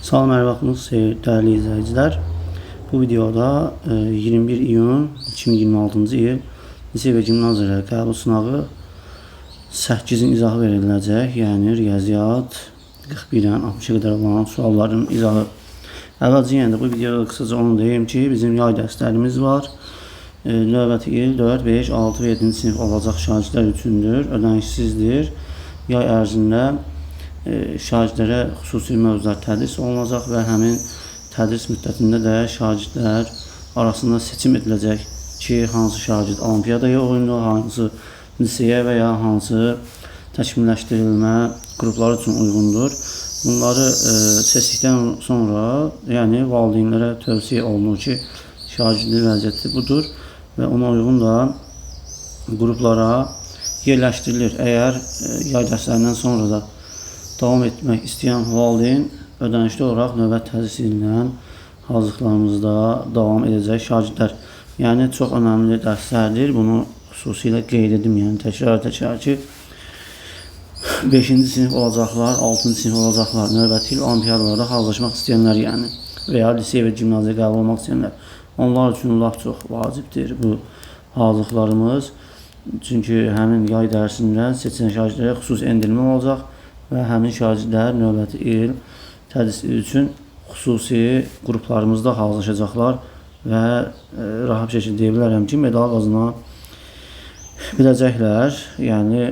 Salam, hər vaxtınız xeyir, dəyərli izləyicilər. Bu videoda 21 iyun 2026-cı il lise və gimnaziya qəbul sınağı 8-in izahı veriləcək. Yəni riyaziyyat 41-dən 60-a qədər olan sualların izahı. Əvvəlcə yəni bu videoda qısaca onu deyim ki, bizim yay dərslərimiz var. Növbəti il 4, 5, 6 və 7-ci sinif olacaq şagirdlər üçündür, ödənişsizdir. Yay ərzində şagirdlərə xüsusi mövzular tədris olunacaq və həmin tədris müddətində də şagirdlər arasında seçim ediləcək ki, hansı şagird olimpiyadaya oyunlu, hansı liseyə və ya hansı təkmilləşdirilmə qrupları üçün uyğundur. Bunları seçdikdən sonra, yəni valideynlərə tövsiyə olunur ki, şagirdin vəziyyəti budur və ona uyğun da qruplara yerləşdirilir. Əgər yay dərslərindən sonra da davam etmək istəyən valideyn ödənişli olaraq növbət tədris ilindən hazırlıqlarımızda davam edəcək şagirdlər. Yəni çox önəmli dərslərdir. Bunu xüsusilə qeyd edim, yəni təkrar ki, 5-ci sinif olacaqlar, 6-cı sinif olacaqlar, növbəti il olimpiyadalarda hazırlaşmaq istəyənlər, yəni və ya lisey və gimnaziya qəbul olmaq istəyənlər. Onlar üçün lap çox vacibdir bu hazırlıqlarımız. Çünki həmin yay dərsində seçilən şagirdlərə xüsusi endirimli olacaq və həmin şagirdlər növbəti il tədris üçün xüsusi qruplarımızda hazırlaşacaqlar və rahat bir şəkildə deyə bilərəm ki, medal qazana biləcəklər. Yəni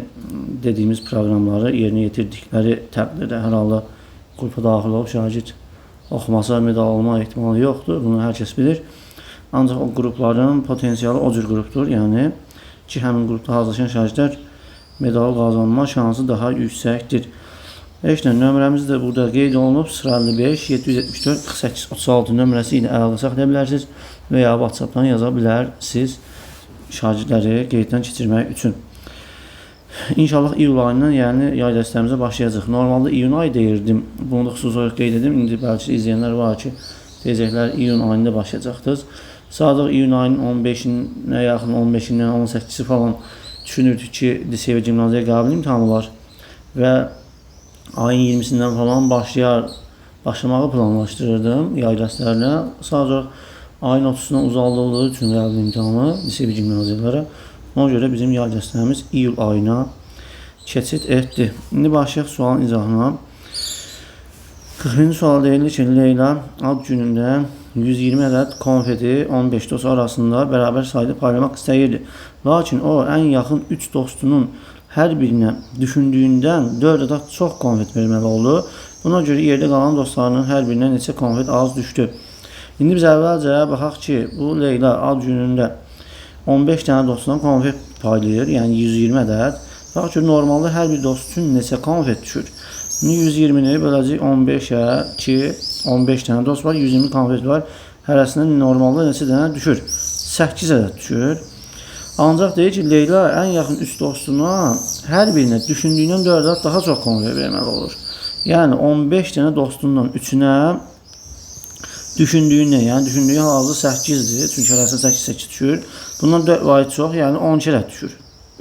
dediyimiz proqramları yerinə yetirdikləri təqdirdə hər halda qrupa daxil olub şagird oxumasa medal alma ehtimalı yoxdur. Bunu hər kəs bilir. Ancaq o qrupların potensialı o cür qrupdur. Yəni ki, həmin qrupda hazırlaşan şagirdlər medal qazanma şansı daha yüksəkdir. Nömrəmiz də burada qeyd olunub. 055 774 48 36 nömrəsi ilə əlaqə saxlaya bilərsiniz və ya WhatsApp-dan yaza bilərsiniz şagirdləri qeyddən keçirmək üçün. İnşallah iyul ayından, yəni yay dərslərimizə başlayacaq. Normalda iyun ayı deyirdim. Bunu da xüsusi olaraq qeyd edim. İndi bəlkə izləyənlər var ki, deyəcəklər iyun ayında başlayacaqdınız. Sadəcə iyun ayının 15-nə yaxın, 15-dən 18-si falan düşünürdük ki, lisey və gimnaziya qəbul imtahanı var və ayın 20-sindən falan başlamağı planlaşdırırdım yay dərslərinə. Sadəcə ayın 30-dan uzaqlığı üçün qəbul imtahanı lisey və gimnaziyalara. Ona görə bizim yay dərslərimiz iyul ayına keçid etdi. İndi başlayaq sualın izahına. 40-cı sual deyilir ki, Leyla ad günündə 120 ədəd konfeti 15 dost arasında bərabər sayda paylamaq istəyirdi. Lakin o, ən yaxın 3 dostunun hər birinə düşündüyündən 4 ədəd çox konfet verməli oldu. Buna görə yerdə qalan dostlarının hər birinə neçə konfet az düşdü. İndi biz əvvəlcə baxaq ki, bu Leyla ad günündə 15 dənə dostundan konfet paylayır, yəni 120 ədəd. Baxaq ki, normalda hər bir dost üçün neçə konfet düşür. 120-ni böləcək 15-ə ki, 15 dənə dost var, 120 konfet var. Hərəsindən normalda neçə dənə düşür? 8 ədəd düşür. Ancaq deyir ki, Leyla ən yaxın 3 dostuna hər birinə düşündüyündən 4 ədəd daha çox konfet verməli olur. Yəni 15 dənə dostundan 3-ünə düşündüyündən, yəni düşündüyü hal-hazırda 8-dir. Çünki hərəsindən 8 düşür. Bundan 4 vahid çox, yəni 12 ədəd düşür.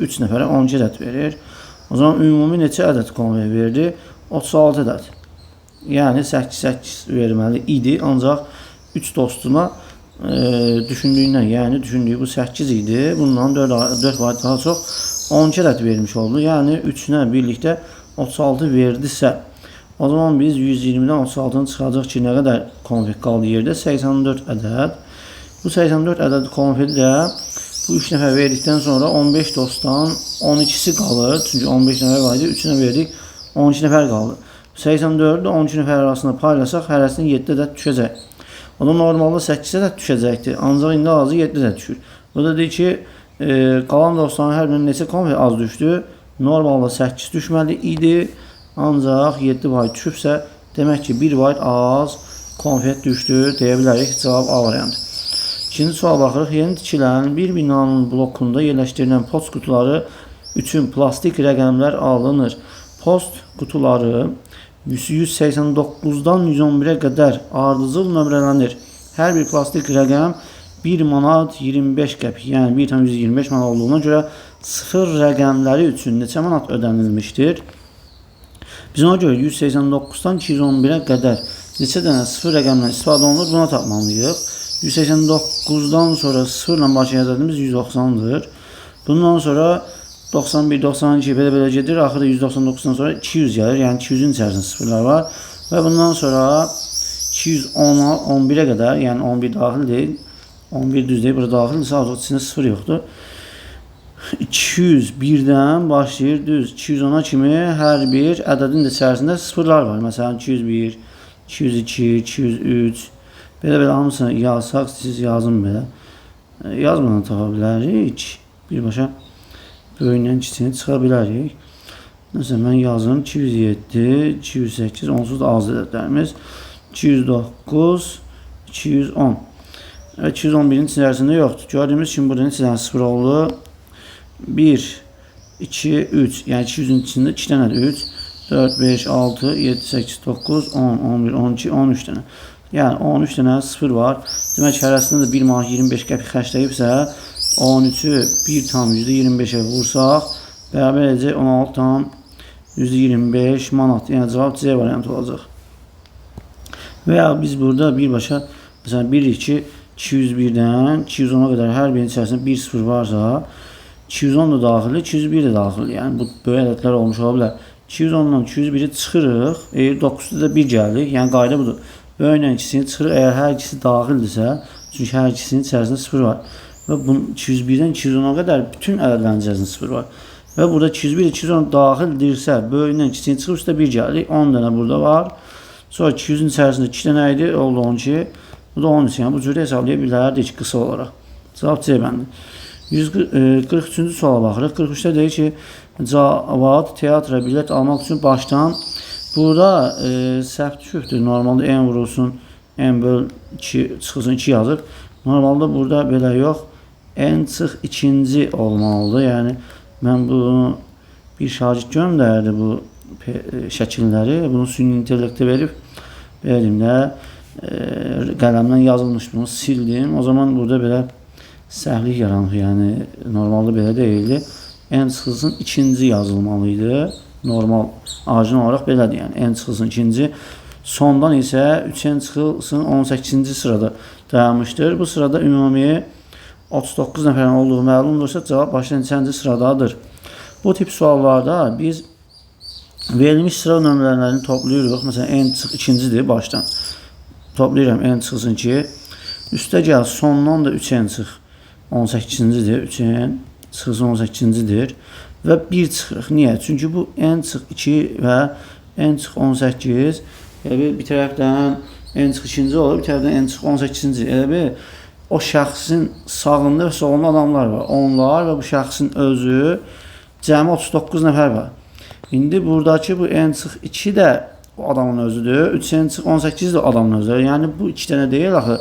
3 nəfərə 12 ədəd verir. O zaman ümumi neçə ədəd konfet verdi? 36 ədəd. Yəni 8 verməli idi. Ancaq 3 dostuna düşündüyündən, yəni düşündüyü bu 8 idi. Bundan 4 vahid daha çox 12 ədəd vermiş oldu. Yəni 3-ünə birlikdə 36 verdisə, o zaman biz 120-dən 36-nı çıxacaq ki, nə qədər konfet qaldı yerdə? 84 ədəd. Bu 84 ədəd konfeti də bu 3 nəfər verdikdən sonra 15 dostdan 12-si qalır. Çünki 15 nəfər var idi, 3-ünə verdik, 12 nəfər qaldı. 84-ü 12 nəfər arasında paylasaq, hərəsindən 7 ədəd düşəcək. O da normalda 8 ədəd düşəcəkdir. Ancaq indi azı 7 ədəd düşür. Bu da deyir ki, qalan dostların hər birinin neçə konfet az düşdü? Normalda 8 düşməli idi. Ancaq 7 vahid düşübsə, demək ki, 1 vahid az konfet düşdü deyə bilərik. Cavab A variantı. İkinci sual baxırıq. Yeni tikilən bir binanın blokunda yerləşdirilən post qutuları üçün plastik rəqəmlər alınır. Post qutuları 189-dan 111-ə qədər ardıcıl nömrələnir. Hər bir plastik rəqəm 1 manat 25 qəpik, yəni 1,125 manat olduğuna görə sıfır rəqəmləri üçün neçə manat ödənilmişdir? Biz ona görə 189-dan 211-ə qədər neçə dənə 0 rəqəmdən istifadə olunur, buna tapmalıyıq. 189-dan sonra 0 ilə başlayan ədədimiz 190-dır. Bundan sonra 91, 92 belə gedir. Axırda 199-dan sonra 200 gəlir. Yəni 200-ün içərisində sıfırlar var. Və bundan sonra 210-a 11-ə qədər, yəni 11 daxil deyil. 11 düz deyil, burada daxildir. Sadəcə içində sıfır yoxdur. 201-dən başlayır düz 210-a kimi hər bir ədədin də içərisində sıfırlar var. Məsələn 201, 202, 203 belə hamısını yazsaq, siz yazın belə. Yazmadan tapa bilərik. Birbaşa böyündən kiçiyini çıxa bilərik. Məsələn, mən yazım 207, 208, onsuz da az ədədlərimiz. 209, 210. Və 211-in içərisində yoxdur. Gördüyümüz kimi burada neçə dənə sıfır oldu? 1, 2, 3. Yəni 200-ün içində 2 dənədir. 3, 4, 5, 6, 7, 8, 9, 10, 11, 12, 13 dənə. Yəni 13 dənə sıfır var. Demək ki, hərəsində də 1 manat 25 qəpik xərcləyibsə, 13'ü 1 tam %25'e vursak beraber edecek 16 tam %25 manat. Yani cevap C variantı olacak. Veya biz burada birbaşa mesela 1, 2, 201'den 210'a kadar her birinin içerisinde 1 0 varsa 210 da dahil, 201 de dahil. Yani bu böyle ədədlər olmuş olabilir. 210'dan 201'i çıxırıq. 9'da da 1 gəldik. Yəni qayda budur. Böyüylə ikisini çıxırıq. Eğer hər ikisi dahildirsə, çünki hər ikisinin içerisinde 0 var. Ve bunun 201'den 210'a kadar bütün ədədlərin içerisinde 0 var. Ve burada 201 210 dahildirsə, böyüylə ikisini çıxıb üstə 1 gəldik. 10 dənə burada var. Sonra 200'ün içerisinde 2 dənə idi. Oldu 12. Bu da 13. Yəni bu cürə hesablaya bilərdik qısa olaraq. Cavab C bəndi. 143-cü suala baxırıq. 43-də deyir ki, cavad teatra bilet almaq üçün başdan burada səhv düşübdür. Normalde n vurulsun, n böl 2 çıxılsın 2 yazıb. Normalde burada belə yox. En sıx ikinci olmalıdır. Yəni mən bunu bir şagird göndərdi bu şəkilləri. Bunu süni intellektə verib elimdə qələmdən yazılmış, bunu sildim. O zaman burada belə səhvlik yaranır. Yəni normalde belə deyildi. En sıxılsın ikinci yazılmalıydı. Normal orijinal olaraq belədir. Yəni en sıxılsın ikinci. Sondan isə 3-ən çıxılsın 18-ci sırada dayanmışdır. Bu sırada ümumi 39 nəfərin olduğu məlumdursa cavab başlayan neçənci sıradadır. Bu tip suallarda biz verilmiş sıra nömrələrini toplayırıq. Məsələn, en çıx ikincidir başdan. Toplayıram en çıxılsın 2. Üstə gəl sondan da 3-ən çıx 18-cidir. 3-ən çıxılsın 18-cidir. Və 1 çıxırıq. Niyə? Çünki bu en çıx 2 və en çıx 18 bir tərəfdən en çıx ikinci olur, bir tərəfdən en çıx 18-ci. Elə bir o şəxsin sağında və solunda adamlar var. Onlar və bu şəxsin özü cəmi 39 nəfər var. İndi buradakı bu en çıx 2 də o adamın özüdür. 3 en çıx 18 də adamın özüdür. Yəni bu 2 dənə deyil axı.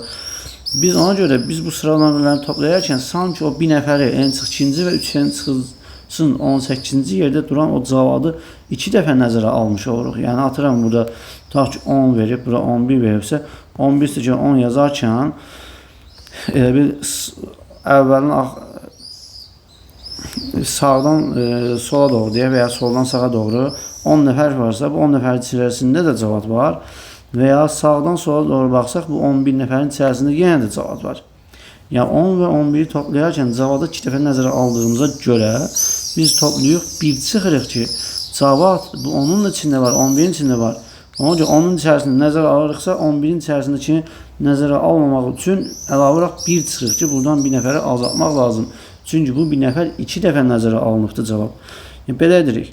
Biz ona görə biz bu sıra nömrələrini toplayarkən sanki o bir nəfəri en çıx ikinci və 3 en çıxılsın 18-ci yerdə duran o cavadı 2 dəfə nəzərə almış oluruq. Yəni atıram burada ta ki 10 verib, bura 11 veribsə 11 üstə 10 yazarkən elə bir əvvəlin sağdan sola doğru deyək və ya soldan sağa doğru 10 nəfər varsa bu 10 nəfərin içərisində də cavab var və ya sağdan sola doğru baxsaq bu 11 nəfərin içərisində yenə də cavab var. Yəni 10 və 11'i toplayarkən cavada 2 dəfə nəzərə aldığımıza görə biz toplayıq 1 çıxırıq ki cavad bu onun da içində var, 11'in içində var. Ona görə onun içərisində nəzərə alırıqsa 11'in içərisindəki nəzərə almamaq üçün əlavə olaraq 1 çıxırıq ki buradan bir nəfəri azaltmaq lazım. Çünki bu bir nəfər 2 dəfə nəzərə alınıbdır cavab. Yəni belə edirik.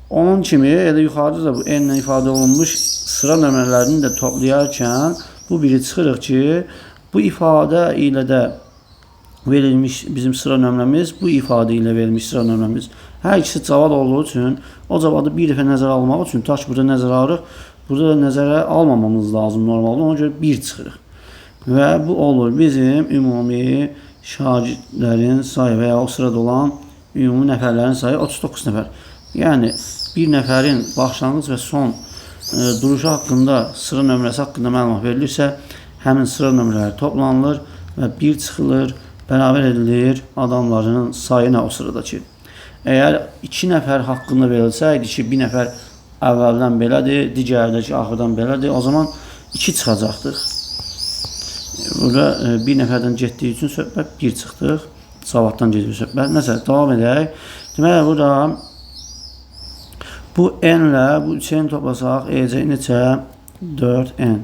Onun kimi elə yuxarıda da bu n ilə ifadə olunmuş sıra nömrələrini də toplayarkən bu biri çıxırıq ki bu ifadə ilə də verilmiş bizim sıra nömrəmiz, bu ifadə ilə verilmiş sıra nömrəmiz. Hər ikisi cavad olduğu üçün o cavadı bir dəfə nəzərə almaq üçün taş burada nəzərə alırıq. Burada da nəzərə almamamız lazım normalde. Ona görə 1 çıxırıq. Və bu olur bizim ümumi şagirdlərin sayı və ya o sırada olan ümumi nəfərlərin sayı 39 nəfər. Yəni bir nəfərin başlanğıc və son duruşu haqqında, sıra nömrəsi haqqında məlumat verilirsə, həmin sıra nömrələri toplanılır və 1 çıxılır, bərabər edilir adamların sayına o sıradakı. Əgər 2 nəfər haqqında verilsəydi ki, bir nəfər əvvəldən belədir, digərdəki axırdan belədir, o zaman 2 çıxacaqdıq. Burada bir nəfərdən getdiyi üçün söhbət 1 çıxdıq. Savaddan gedir söhbət. Nəsə, davam edək. Deməli, burada bu n ilə bu 3n toplasaq, EC neçə? 4n.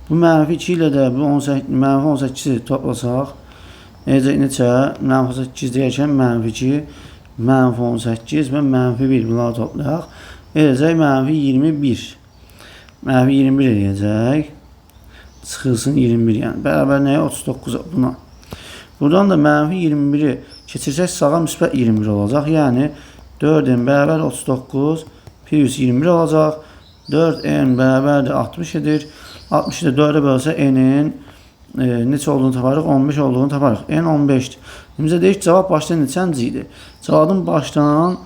Bu mənfi 2 ilə də bu mənfi 18-i toplasaq, EC neçə? Mənfi 8 deyərkən mənfi 2, mənfi 18 və mənfi 1 bunları toplayaq. Edəcək mənfi 21. Mənfi 21 edəcək. Çıxılsın 21, yəni bərabər nəyə? 39 buna. Buradan da mənfi 21-i keçirsək sağa müsbət 21 olacaq. Yəni 4n bərabər 39 plus 21 olacaq. 4n bərabərdir 60 edir. 60-ı da 4-ə bölsə n-in neçə olduğunu taparıq? 15 olduğunu taparıq. N 15-dir. Bizə deyək ki, cavab başdan neçənci idi? Cavabın başdan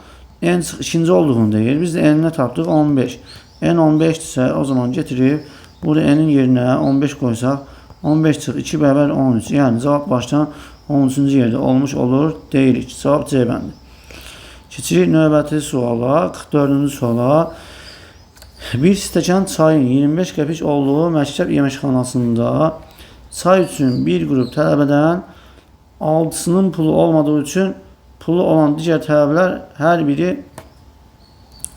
n ikinci olduğunu deyir. Biz də n-nə tapdıq? 15. N 15-dirsə o zaman getirib burada n-in yerinə 15 qoysaq 15 çıx 2 bərabər 13. Yəni cavab başdan 13-cü yerdə olmuş olur deyirik. Cavab C bəndi. Keçirik növbəti suala, 44-cü suala. Bir stəkan çayın 25 qəpik olduğu məktəb yeməkxanasında çay üçün bir qrup tələbədən 6-sının pulu olmadığı üçün pulu olan digər tələbələr hər biri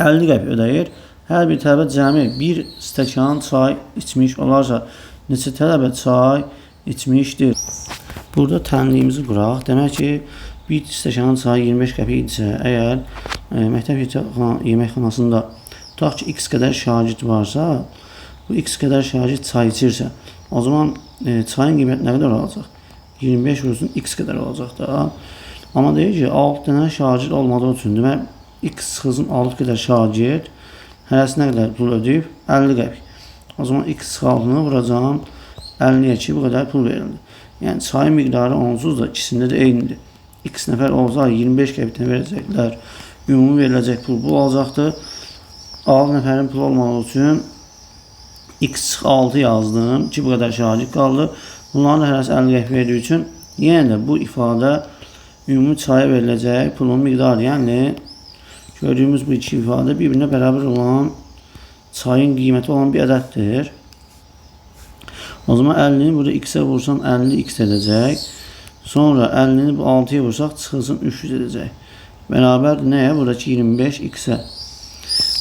50 qəpik ödəyir. Hər bir tələbə cəmi bir stəkan çay içmiş olarsa neçə tələbə çay içmişdir? Burada tənliyimizi quraq. Demək ki, bir stəkan çay 25 qəpik idisə, əgər məktəb yeməkxanasında tutaq ki, x qədər şagird varsa, bu x qədər şagird çay içirsə, o zaman çayın qiyməti nə qədər olacaq? 25 vurulsun x qədər olacaq da. Amma deyir ki, 6 dənə şagird olmadığı üçün, demək, x çıxılsın 6 qədər şagird, hərəsi nə qədər pul ödəyib? 50 qəpik. O zaman x çıxaldığını vuracağım 50-yə ki, bu qədər pul verildi. Yəni, çayın miqdarı onsuz da ikisində də eynidir. X nəfər olsa 25 qəpikdən verəcəklər. Ümumi veriləcək pul bu olacaqdır. 6 nəfərin pulu olmadığı üçün x çıx 6 yazdım ki, bu qədər şagird qaldı. Bunların da hərəsi 50 qəpik verdiyi üçün yenə də bu ifadə ümumi çaya veriləcək pulun miqdarı. Yəni, gördüyümüz bu iki ifadə bir-birinə bərabər olan çayın qiyməti olan bir ədəddir. O zaman 50-ni burada x-ə vursam 50x edəcək. Sonra 50-ni bu 6-ya vursaq çıxılsın 300 edəcək. Bərabərdir nəyə? Buradakı 25x-ə.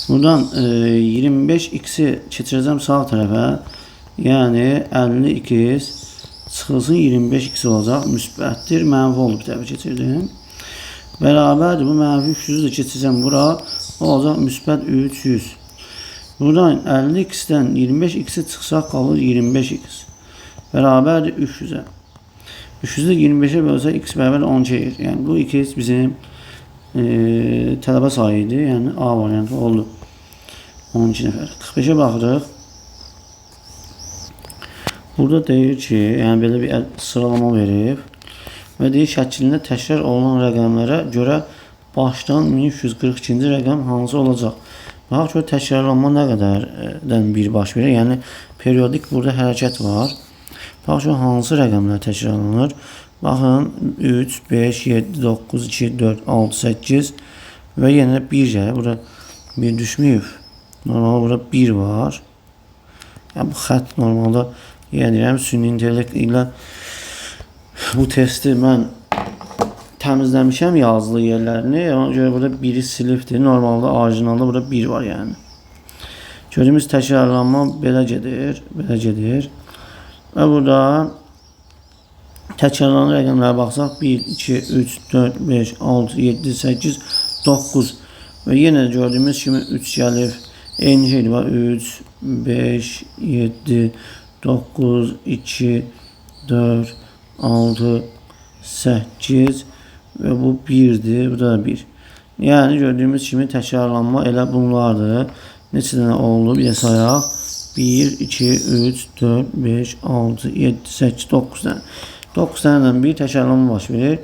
Buradan 25x-i keçirəcəm sağ tərəfə. Yəni 50x çıxılsın 25x olacaq. Müsbətdir. Mənfi oldu bir tərəfə keçirdim. Bərabərdir. Bu mənfi 300-ü də keçirsəm bura. O olacaq müsbət 300. Buradan 50x-dən 25x-i çıxsaq qalır 25x. Bərabərdir 300-ə. 300-ü də 25-ə bölsək x bərabər 12 edir. Yəni bu 2x bizim tələbə sayı idi. Yəni A variantı oldu. 12 nəfər. 45-ə baxırıq. Burada deyir ki, yəni belə bir sıralama verib və deyir şəklində təkrar olunan rəqəmlərə görə başdan 1342-ci rəqəm hansı olacaq? Baxaq ki, təkrarlanma nə qədərdən bir baş verir? Yəni periodik burada hərəkət var. Baxaq ki, hansı rəqəmlər təkrarlanır? Baxın 3, 5, 7, 9, 2, 4, 6, 8 və yenə 1 gəlir. Burada 1 düşməyib. Normalde burada 1 var. Yəni bu xətt normalda deyirəm, süni intellekt ilə bu testi mən təmizləmişəm yazılı yerlərini. Ona görə burada 1-i silibdir. Normalda orijinalda burada 1 var yəni. Gördüyümüz təkrarlanma belə gedir. Belə gedir. Və burada təkrarlanan rəqəmlərə baxsaq 1, 2, 3, 4, 5, 6, 7, 8, 9 və yenə gördüyümüz kimi 3 gəlir. Eyni şeydir var. 3, 5, 7, 9, 2, 4, 6, 8 və bu 1'dir. Bu da 1. Yəni gördüyümüz kimi təkrarlanma elə bunlardır. Neçə dənə oldu? Bir də sayaq. 1, 2, 3, 4, 5, 6, 7, 8, 9 dənə. 9 dənədən bir təkrarlanma baş verir.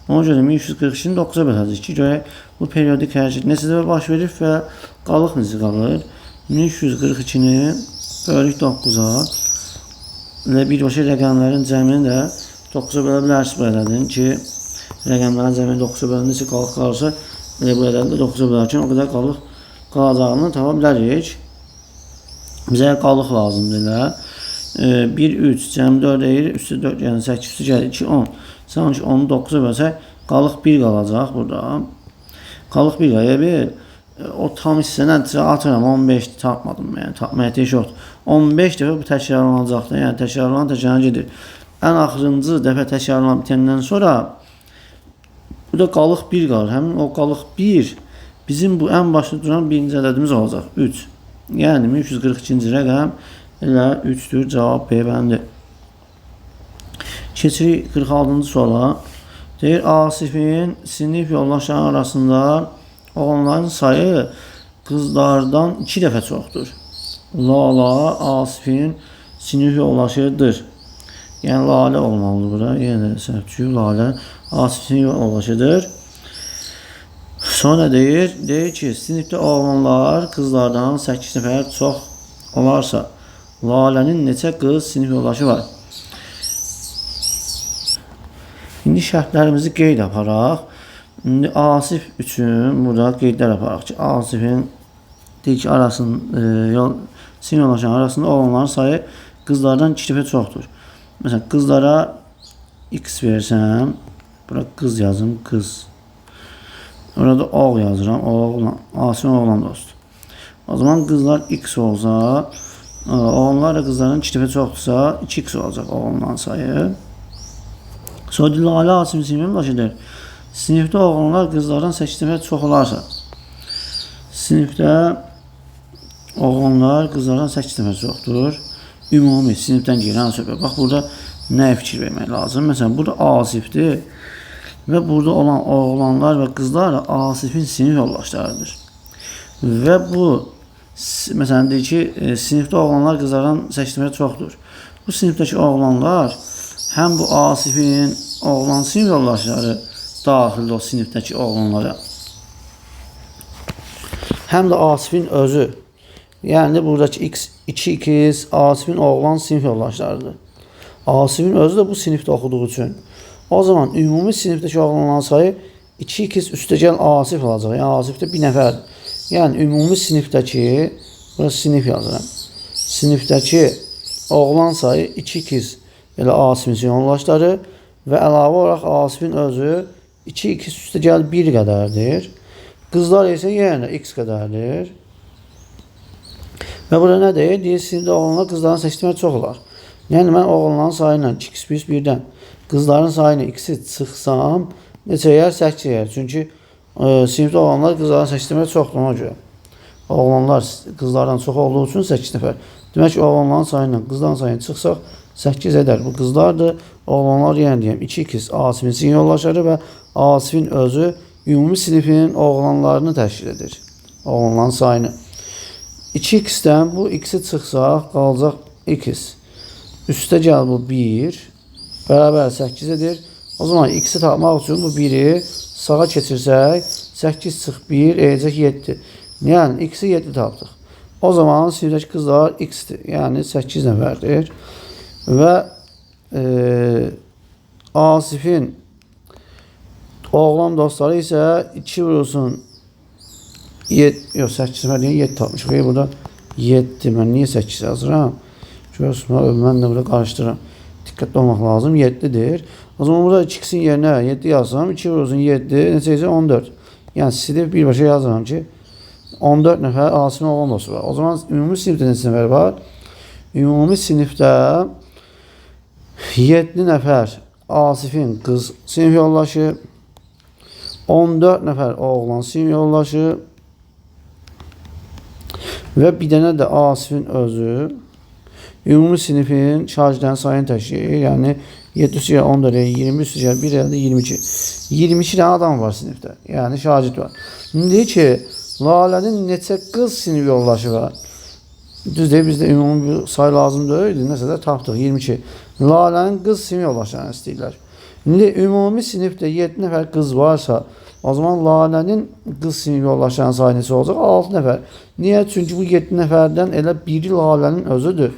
Ona görə 1142-ni 9-a böləcək ki, görək bu periodik hərəkət neçə dəfə baş verir və qalıq necə qalır? 1142-ni bölük 9-a və birbaşa rəqəmlərin cəmini də 9-a bölə bilərsiniz bu ədədin ki, rəqəmlərin cəmini 9-a bölündükcə qalıq qalırsa, bu ədədi də 9-a bölərkən o qədər qalıq qalacağını tapa bilərik. Bizə qalıq lazımdır elə. 1, 3, cəmi 4 deyir. Üstü 4, yəni 8, üstü gəlir 2, 10. Sanki 10'u 9'a bölsək, qalıq 1 qalacaq burada. Qalıq 1 qalır. O tam hissəni atıram, 15 tapmadım. Yəni, tapmaya ehtiyac yoxdur. 15 dəfə bu təkrarlanacaqdır. Yəni, təkrarlanan gedir. Ən axırıncı dəfə təkrarlanan bitəndən sonra burada qalıq 1 qalır. Həmin o qalıq 1 bizim bu ən başda duran birinci ədədimiz olacaq. 3. Yəni 1342-ci rəqəm elə 3'dür. Cavab B bəndi. Keçirik 46-cı suala. Deyir, Asifin sinif yoldaşları arasında oğlanların sayı qızlardan 2 dəfə çoxdur. Lala Asifin sinif yoldaşıdır. Yəni Lalə olmalıdır bura. Yenə də səhvçi Lalə Asifin sinif yoldaşıdır. Sonra deyir ki, sinifdə oğlanlar qızlardan 8 nəfər çox olarsa, Lalənin neçə qız sinif yoldaşı var? İndi şərtlərimizi qeyd aparaq. İndi Asif üçün burada qeydlər aparaq ki, Asifin deyək ki, sinif yoldaşının arasında oğlanların sayı qızlardan 2 dəfə çoxdur. Məsələn, qızlara x versəm, bura qız yazım, qız. Orada oğul yazıram, oğlan, Asifin oğlan dostu. O zaman qızlar x olsa, oğlanlar da qızların 2 dəfə çoxdursa, 2x olacaq oğlanların sayı. Sonra Lalə Asifin sinif yoldaşıdır. Sinifdə oğlanlar qızlardan 8 dəfə çox olarsa, sinifdə oğlanlar qızlardan 8 dəfə çoxdur. Ümumi sinifdən gələn söhbət. Bax, burada nəyə fikir vermək lazım? Məsələn, burada Asifdir və burada olan oğlanlar və qızlar Asifin sinif yoldaşlarıdır. Və bu, məsələn, deyir ki, sinifdə oğlanlar qızlardan 8 dəfə çoxdur. Bu sinifdəki oğlanlar həm bu Asifin oğlan sinif yoldaşları daxildir o sinifdəki oğlanlara. Həm də Asifin özü. Yəni buradakı x 2x Asifin oğlan sinif yoldaşlarıdır. Asifin özü də bu sinifdə oxuduğu üçün. O zaman ümumi sinifdəki oğlanların sayı 2x üstəgəl Asif olacaq. Yəni Asifdə bir nəfərdir. Yəni ümumi sinifdəki, burası sinif yazıram. Sinifdəki oğlan sayı 2x elə Asifin yoldaşları və əlavə olaraq Asifin özü 2x üstəgəl 1 qədərdir. Qızlar isə yenə x qədərdir. Və burada nə deyir? Deyir, sinifdə oğlanlar qızların 8 dəfə çox olar. Yəni mən oğlanların sayı ilə 2x plus 1-dən qızların sayı ilə x-i çıxsam neçə yer? 8 yer. Çünki sinifdə oğlanlar qızların 8 dəfə çoxdur ona görə. Oğlanlar qızlardan çox olduğu üçün 8 nəfər. Demək ki, oğlanların sayı ilə qızların sayını çıxsaq 8 edər. Bu qızlardır. Oğlanlar yenə deyəm 2x Asifin sinif yoldaşları və Asifin özü ümumi sinifinin oğlanlarını təşkil edir. Oğlanların sayını. 2x-dən bu x-i çıxsaq qalacaq x. Üstə gəl bu 1 bərabər 8 edir. O zaman x-i tapmaq üçün bu 1-i sağa keçirsək 8 çıx 1 edəcək 7. Yəni x-i 7 tapdıq. O zaman sinifdəki qızlar x-dir. Yəni 8 nəfərdir. Və Asifin oğlan dostları isə 2 vurulsun 7, yox 8 nəfər deyil, 7 tapmışıq. Burada 7, mən niyə 8 yazıram? Görürsün, mən də burada qarışdırıram. Diqqətli olmaq lazım, 7-dir. O zaman burada 2x'in yerinə 7 yazsam, 2 vurulsun 7, neçə isə 14. Yəni sinif birbaşa yazıram ki, 14 nəfər Asifin oğlan dostu var. O zaman ümumi sinifdə neçə nəfər var? Ümumi sinifdə 7 nəfər Asifin qız sinif yoldaşı, 14 nəfər oğlan sinif yoldaşı və bir dənə də Asifin özü ümumi sinifin şagirdlərin sayını təşkil edir. Yəni 7 üstə 14, 20 üstə 1 əldə 22. 22 dənə adam var sinifdə. Yəni şagird var. İndi deyir ki, Lalənin neçə qız sinif yoldaşı var? Düz deyil, bizdə ümumi bir sayı lazım deyildi. Nəsə də tapdıq 22. Lalənin qız sinif yoldaşlarını istəyirlər. İndi ümumi sinifdə 7 nəfər qız varsa, o zaman Lalənin qız sinif yoldaşlarının sayı neçə olacaq? 6 nəfər. Niyə? Çünki bu 7 nəfərdən elə biri Lalənin özüdür.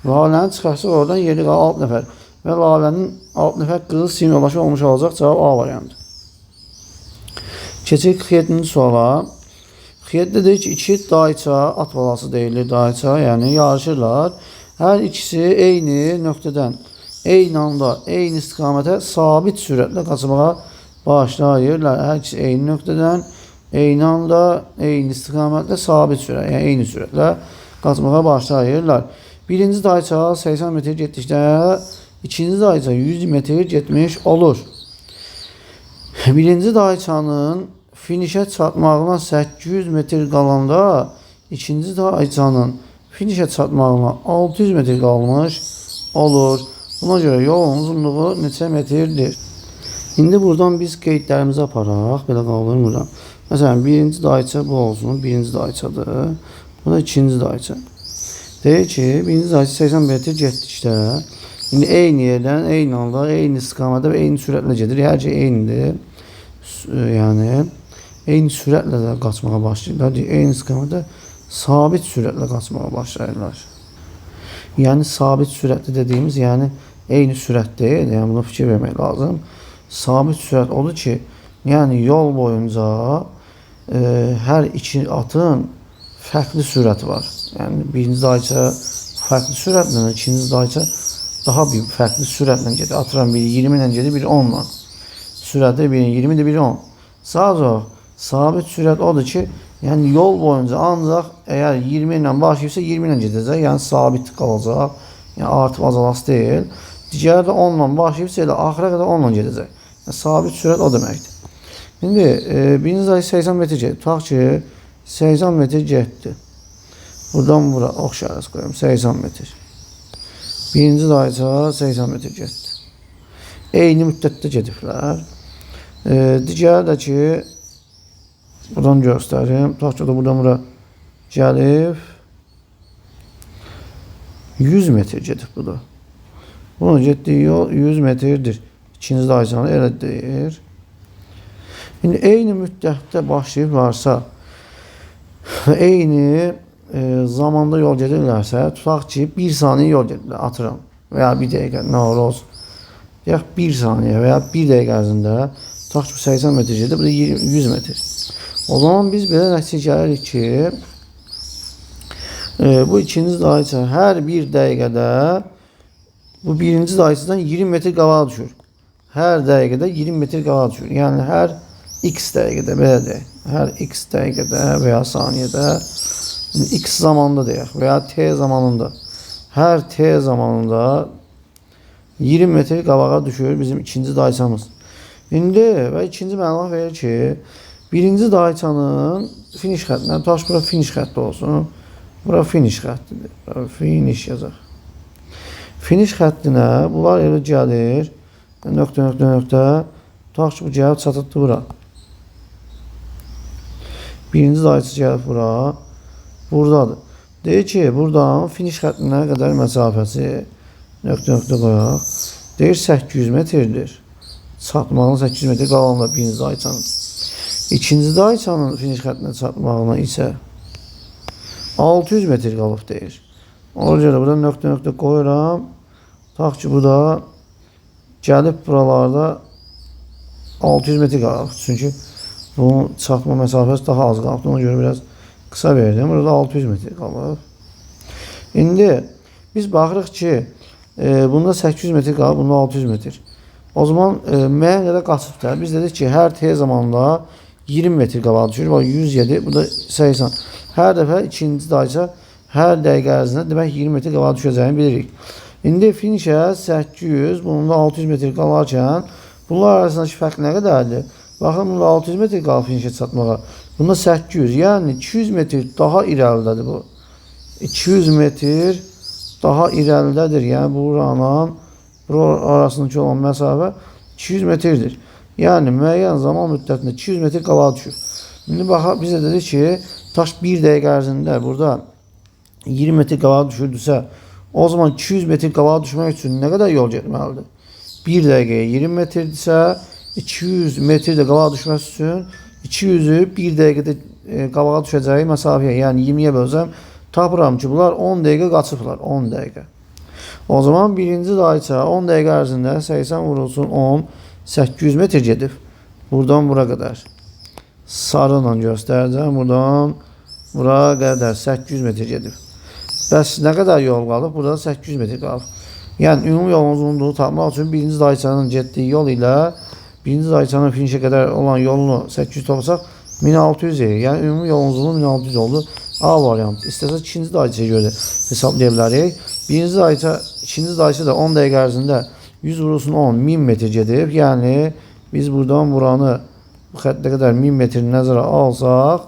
Lalənin çıxarsa oradan yeri qalır 6 nəfər. Və Lalənin 6 nəfər qız sinif yoldaşı olmuş olacaq. Cavab A variantı. Keçək 47-ci suala. Xiyette deyir ki, iki dayça, at balası deyilir dayça, yəni yarışırlar. Hər ikisi eyni nöqtədən, eyni anda, eyni istiqamətə sabit sürətlə qaçmağa başlayırlar. Hər ikisi eyni nöqtədən, eyni anda, eyni istiqamətlə sabit sürət, yəni eyni sürətlə qaçmağa başlayırlar. Birinci dayça 80 metr getdikdə, ikinci dayça 100 metr getmiş olur. Birinci dayçanın finişə çatmağına 800 metr qalanda, ikinci dayçanın finişə çatmağına 600 metr qalmış olur. Buna görə yolun uzunluğu neçə metrdir? İndi buradan biz qeydlərimizi aparaq, belə qaldırmıram. Məsələn, birinci dayça bu olsun, birinci dayçadır. Bu da ikinci dayça. Deyir ki, birinci dayça 80 metr getdikdə, indi eyni yerdən, eyni anda, eyni istiqamətdə və eyni sürətlə gedir. Hər şey eynidir. Yəni, eyni sürətlə də qaçmağa başlayırlar. Eyni istiqamətdə sabit sürətlə qaçmağa başlayırlar. Yəni, sabit sürətli dediyimiz, yəni, eyni sürət deyil. Yəni, buna fikir vermək lazım. Sabit sürət odur ki, yəni, yol boyunca hər iki atın fərqli sürəti var. Yəni, birinci dayça fərqli sürətlə, ikinci dayça daha bir fərqli sürətlə gedir. Atıram, biri 20 ilə gedir, biri 10 ilə. Sürəti biri 20-dir, biri 10. Sadəcə sabit sürət odur ki, yəni yol boyunca ancaq əgər 20 ilə başlayırsa 20 ilə gedəcək, yəni sabit qalacaq, yəni artıb azalası deyil. Digəri də 10 ilə başlayırsa elə axıra qədər 10 ilə gedəcək. Yəni, sabit sürət o deməkdir. İndi birinci dayça 80 metr getdi. Tutaq ki, 80 metr getdi. Buradan bura oxşarız qoyum, 80 metr. Birinci dayça 80 metr getdi. Eyni müddətdə gediblər. Digəri də ki, buradan göstərim. Tutaq ki, buradan bura gəlib 100 metr gedib bu da. Bunun getdiyi yol 100 metrdir. İkinci dayçanı elə deyir. İndi eyni müddətdə başlayıblarsa və eyni zamanda yol gedirlərsə, tutaq ki, 1 saniyə yol gedirlər, atıram. Və ya 1 dəqiqə, nə olur olsun. Deyək, 1 saniyə və ya 1 dəqiqə ərzində tutaq ki, 80 metr gedir, bu da 100 metr. O zaman biz belə nəticə gəlirik ki, bu ikinci dayça hər 1 dəqiqədə bu birinci dayçadan 20 metr qabağa düşür. Hər dəqiqədə 20 metr qabağa düşür. Yəni, hər x dəqiqədə, belə deyək, hər x dəqiqədə və ya saniyədə, x zamanında deyək və ya t zamanında, hər t zamanında 20 metr qabağa düşür bizim ikinci dayçamız. İndi və ikinci məlumat verir ki, birinci dayçanın finiş xəttindən, tutaq bura finiş xətti olsun, bura finiş xəttidir, finiş yazaq. Finiş xəttinə bunlar elə gəlir, nöqtə, tutaq ki, bu gəlib çatıbdır bura. Birinci dayçı gəlib bura, buradadır. Deyir ki, buradan finish xəttinə qədər məsafəsi, nöqtə qoyaq, deyir 800 metrdir. Çatmağına 800 metr qalanlar birinci dayçanın. İkinci dayçanın finish xəttinə çatmağına isə 600 metr qalıb deyir. Ona görə burada nöqtə qoyuram. Tutaq ki, bu da gəlib buralarda 600 metr qalıb. Çünki bunun çatma məsafəsi daha az qalıb. Ona görə biraz qısa verdim. Burada 600 metr qalıb. İndi biz baxırıq ki, bunda 800 metr qalıb, bunda 600 metr. O zaman müəyyən qədər qaçıbdır. Biz dedik ki, hər t zamanında 20 metr qabağa düşür. 107, bu da 80. Hər dəfə ikinci dayça hər dəqiqə ərzində demək 20 metr qabağa düşəcəyini bilirik. İndi finişə 800, bununla 600 metr qalarkən bunlar arasındakı fərq nə qədərdir? Baxın, bunda 600 metr qalıb finişə çatmağa. Bunda 800, yəni 200 metr daha irəlidədir bu. 200 metr daha irəlidədir. Yəni buranın arasındakı olan məsafə 200 metrdir. Yəni müəyyən zaman müddətində 200 metr qabağa düşür. İndi baxaq, bizə dedik ki, taş 1 dəqiqə ərzində burada 20 metr qabağa düşürdüsə, o zaman 200 metr qabağa düşmək üçün nə qədər yol getməlidir? 1 dəqiqəyə 20 metrdirsə, 200 metr də qabağa düşmək üçün 200-ü 1 dəqiqədə qabağa düşəcəyi məsafəyə, yəni 20-yə bölsəm, tapıram ki, bunlar 10 dəqiqə qaçıblar, 10 dəqiqə. O zaman birinci dayça 10 dəqiqə ərzində 80 vurulsun 10, 800 metr gedib. Buradan bura qədər. sarı ilə göstərəcəm. Buradan bura qədər 800 metr gedib. Bəs nə qədər yol qalıb? Burada 800 metr qalıb. Yəni ümumi yolun uzunluğunu tapmaq üçün birinci dayçanın getdiyi yol ilə birinci dayçanın finişə qədər olan yolunu 800 toplasaq 1600 edir. Yəni ümumi yolun uzunluğu 1600 oldu. A variantı. İstəsək ikinci dayçaya görə hesablaya bilərik. Birinci dayça, ikinci dayça da 10 dəqiqə ərzində 100 vurulsun 10 1000 metr gedib. Yəni biz buradan buranı bu xəttə qədər 1000 metr nəzərə alsaq,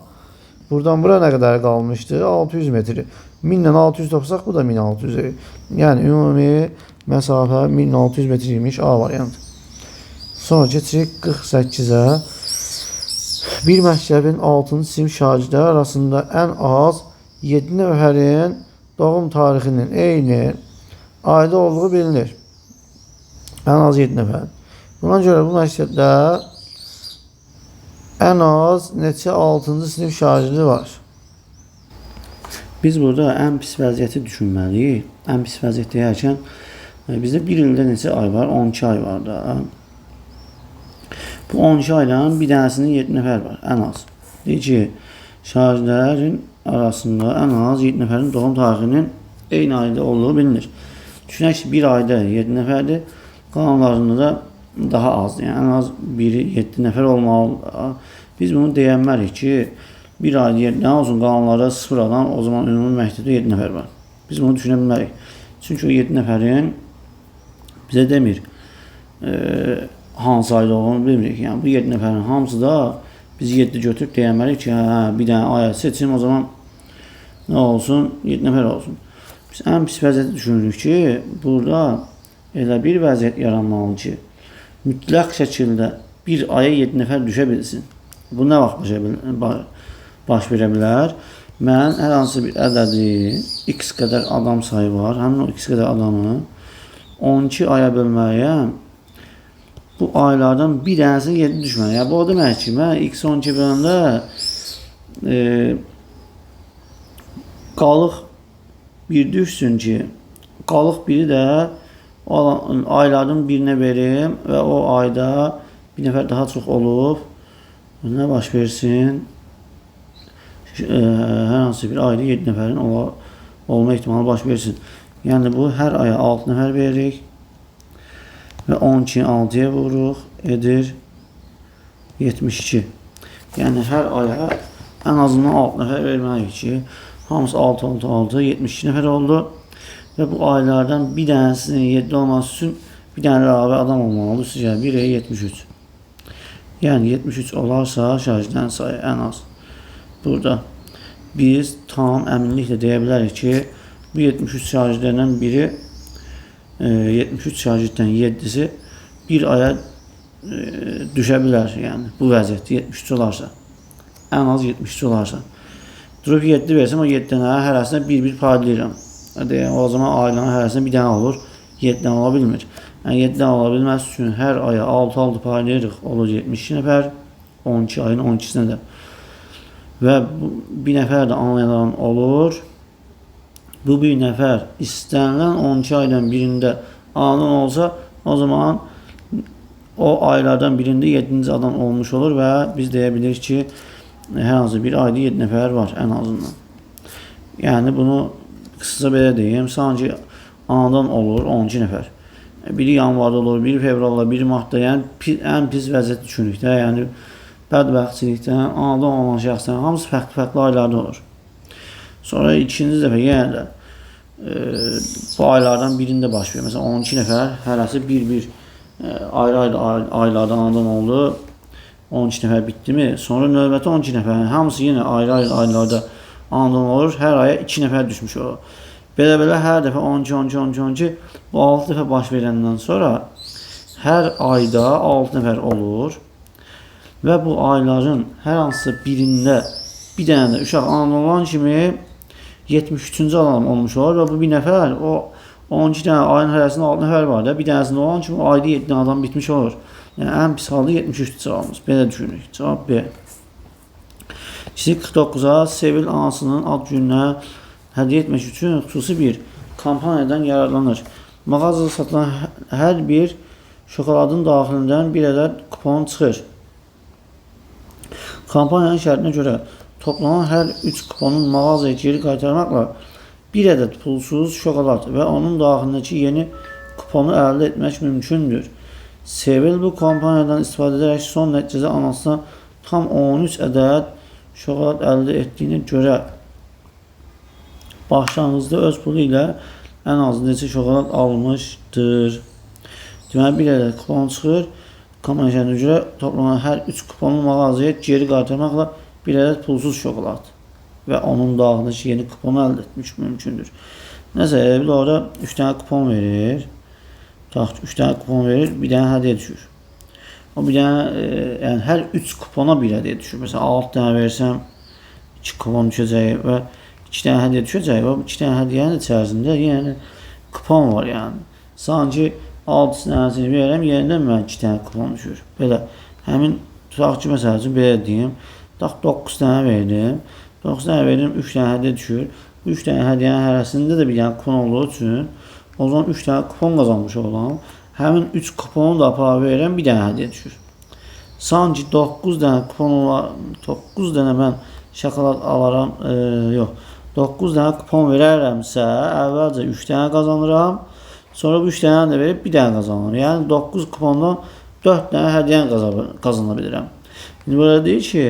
buradan bura nə qədər qalmışdı? 600 metr. 1000 ilə 600 topsaq bu da 1600 edir. Yəni ümumi məsafə 1600 metr imiş. A variantı. Sonra keçirik 48-ə. Bir məktəbin 6-cı sinif şagirdləri arasında ən az 7 nəfərin doğum tarixinin eyni ayda olduğu bilinir. Ən az 7 nəfər. Buna görə bu məktəbdə ən az neçə 6-cı sinif şagirdi var? Biz burada ən pis vəziyyəti düşünməliyik. Ən pis vəziyyət deyərkən bizdə bir ildə neçə ay var? 12 ay var da. Bu 12 ayların bir dənəsində 7 nəfər var, ən az. Deyir ki, şagirdlərin arasında ən az 7 nəfərin doğum tarixinin eyni ayda olduğu bilinir. Düşünək ki, bir ayda 7 nəfərdir, qalanlarında da daha azdır. Yəni, ən az biri 7 nəfər olmalıdır. Biz bunu deyənmərik ki, bir ayda 7 nə olsun, qalanlarda 0 adam, o zaman ümumi məktəbdə 7 nəfər var. Biz bunu düşünə bilmərik. Çünki o 7 nəfərin bizə demir, hansı ayda olduğunu bilmirik. Yəni bu 7 nəfərin hamısı da biz 7 götürüb deyəməliyik ki, bir dənə aya seçim, o zaman nə olsun? 7 nəfər olsun. Biz ən pis vəziyyəti düşünürük ki, burada elə bir vəziyyət yaranmalı ki, mütləq şəkildə bir aya 7 nəfər düşə bilsin. Bu nə vaxt baş verə bilər? Mən hər hansı bir ədədi x qədər adam sayı var, həmin o x qədər adamı 12 aya bölməliyəm. Bu aylardan bir dənəsinin 7 düşməli. Yəni bu o demək ki, mən x12 böləndə qalıq bir düşsün ki, qalıq biri də aylardan birinə verim və o ayda bir nəfər daha çox olub, nə baş versin? Hər hansı bir ayda 7 nəfərin olma ehtimalı baş versin. Yəni bu hər aya 6 nəfər veririk. Və 12-ni 6-ya vururuq, edir 72. Yəni hər aya ən azından 6 nəfər verməliyik ki, hamısı 6, 6, 6, 72 nəfər oldu. Və bu aylardan bir dənəsinin 7 olması üçün bir dənə əlavə adam olmalıdır. Sizcə 1-ə 73. Yəni 73 olarsa şagirdlərin sayı ən az. Burada biz tam əminliklə deyə bilərik ki, bu 73 şagirdlərdən biri 73 şagirddən 7-si bir aya düşə bilər. Yəni bu vəziyyətdə 73 olarsa, ən az 73 olarsa. Durub 7 versəm, o 7 dənə hərəsinə bir-bir paylayıram. O zaman ayların hərəsinə bir dənə olur, 7 dənə ola bilmir. Yəni 7 dənə ola bilməsi üçün hər aya 6-6 paylayırıq, olur 72 nəfər, 12 ayın 12-sinə də. Və bir nəfər də anlayan olur. Bu bir nəfər istənilən 12 aydan birində anan olsa, o zaman o aylardan birində 7-ci adam olmuş olur və biz deyə bilirik ki, hər hansı bir ayda 7 nəfər var ən azından. Yəni bunu qısaca belə deyim, sanki anadan olur 12 nəfər. Biri yanvarda olur, biri fevralda, biri martda, yəni ən pis vəziyyət düşünürük də, yəni bədbəxtçilikdən, anadan olan şəxslərin hamısı fərqli aylarda olur. Sonra ikinci dəfə yenə də bu aylardan birində baş verir. Məsələn 12 nəfər, hərəsi bir-bir ayrı-ayrı aylardan anadan oldu. 12 nəfər bitdi mi? Sonra növbəti 12 nəfərin hamısı yenə ayrı-ayrı aylarda anadan olur. Hər aya 2 nəfər düşmüş olur. Belə-belə hər dəfə 12, 12, 12, 12 bu 6 dəfə baş verəndən sonra hər ayda 6 nəfər olur. Və bu ayların hər hansısa birində bir dənə də uşaq anadan olan kimi 73-cü adam olmuş olur və bu bir nəfər, o 12 dənə ayın hərəsində 6 nəfər var da, bir dənəsində olan kimi o ayda 7 dənə adam bitmiş olur. Yəni ən pis halda 73 cavabımız. Belə düşünürük. Cavab B. Kiçik 49-a Sevil anasının ad gününə hədiyyə etmək üçün xüsusi bir kampaniyadan yararlanır. Mağazada satılan hər bir şokoladın daxilindən bir ədəd kupon çıxır. Kampaniyanın şərtinə görə toplanan hər 3 kuponun mağazaya geri qaytarmaqla bir ədəd pulsuz şokolad və onun daxilindəki yeni kuponu əldə etmək mümkündür. Sevil bu kampaniyadan istifadə edərək son nəticədə anasına tam 13 ədəd şokolad əldə etdiyinə görə başlanğıcda öz pulu ilə ən az neçə şokolad almışdır. Deməli, bir ədəd kupon çıxır. Kampaniyanın görə toplanan hər 3 kuponu mağazaya geri qaytarmaqla bir ədəd pulsuz şokolad və onun daxilindəki yeni kuponu əldə etmək mümkündür. Nəsə, bir orada 3 dənə kupon verir. 3 dənə kupon verir, bir dənə hədiyyə düşür. O bir dənə, yəni hər 3 kupona bir hədiyyə düşür. Məsələn, 6 dənə versəm 2 kupon düşəcək və 2 dənə hədiyyə düşəcək və 2 dənə hədiyyənin içərisində yəni kupon var yəni. Sanki 6 dənəsini verəm, yenidən mən 2 dənə kupon düşür. Belə, həmin tutaq ki, məsəl üçün belə deyim, 9 dənə verdim, 9 dənə verdim, 3 dənə hədiyyə düşür. Bu 3 dənə hədiyyənin hərəsində də bir dənə kupon olduğu üçün, o zaman 3 dənə kupon qazanmış olam. Həmin 3 kuponu da apara verirəm, bir dənə hədiyyə düşür. Sanki 9 dənə kupon var, 9 dənə mən şokolad alaram, yox, 9 dənə kupon verərəmsə, əvvəlcə 3 dənə qazanıram, sonra bu 3 dənə də verib bir dənə qazanıram. Yəni 9 kupondan 4 dənə hədiyyəni qazana bilirəm. İndi burada deyir ki,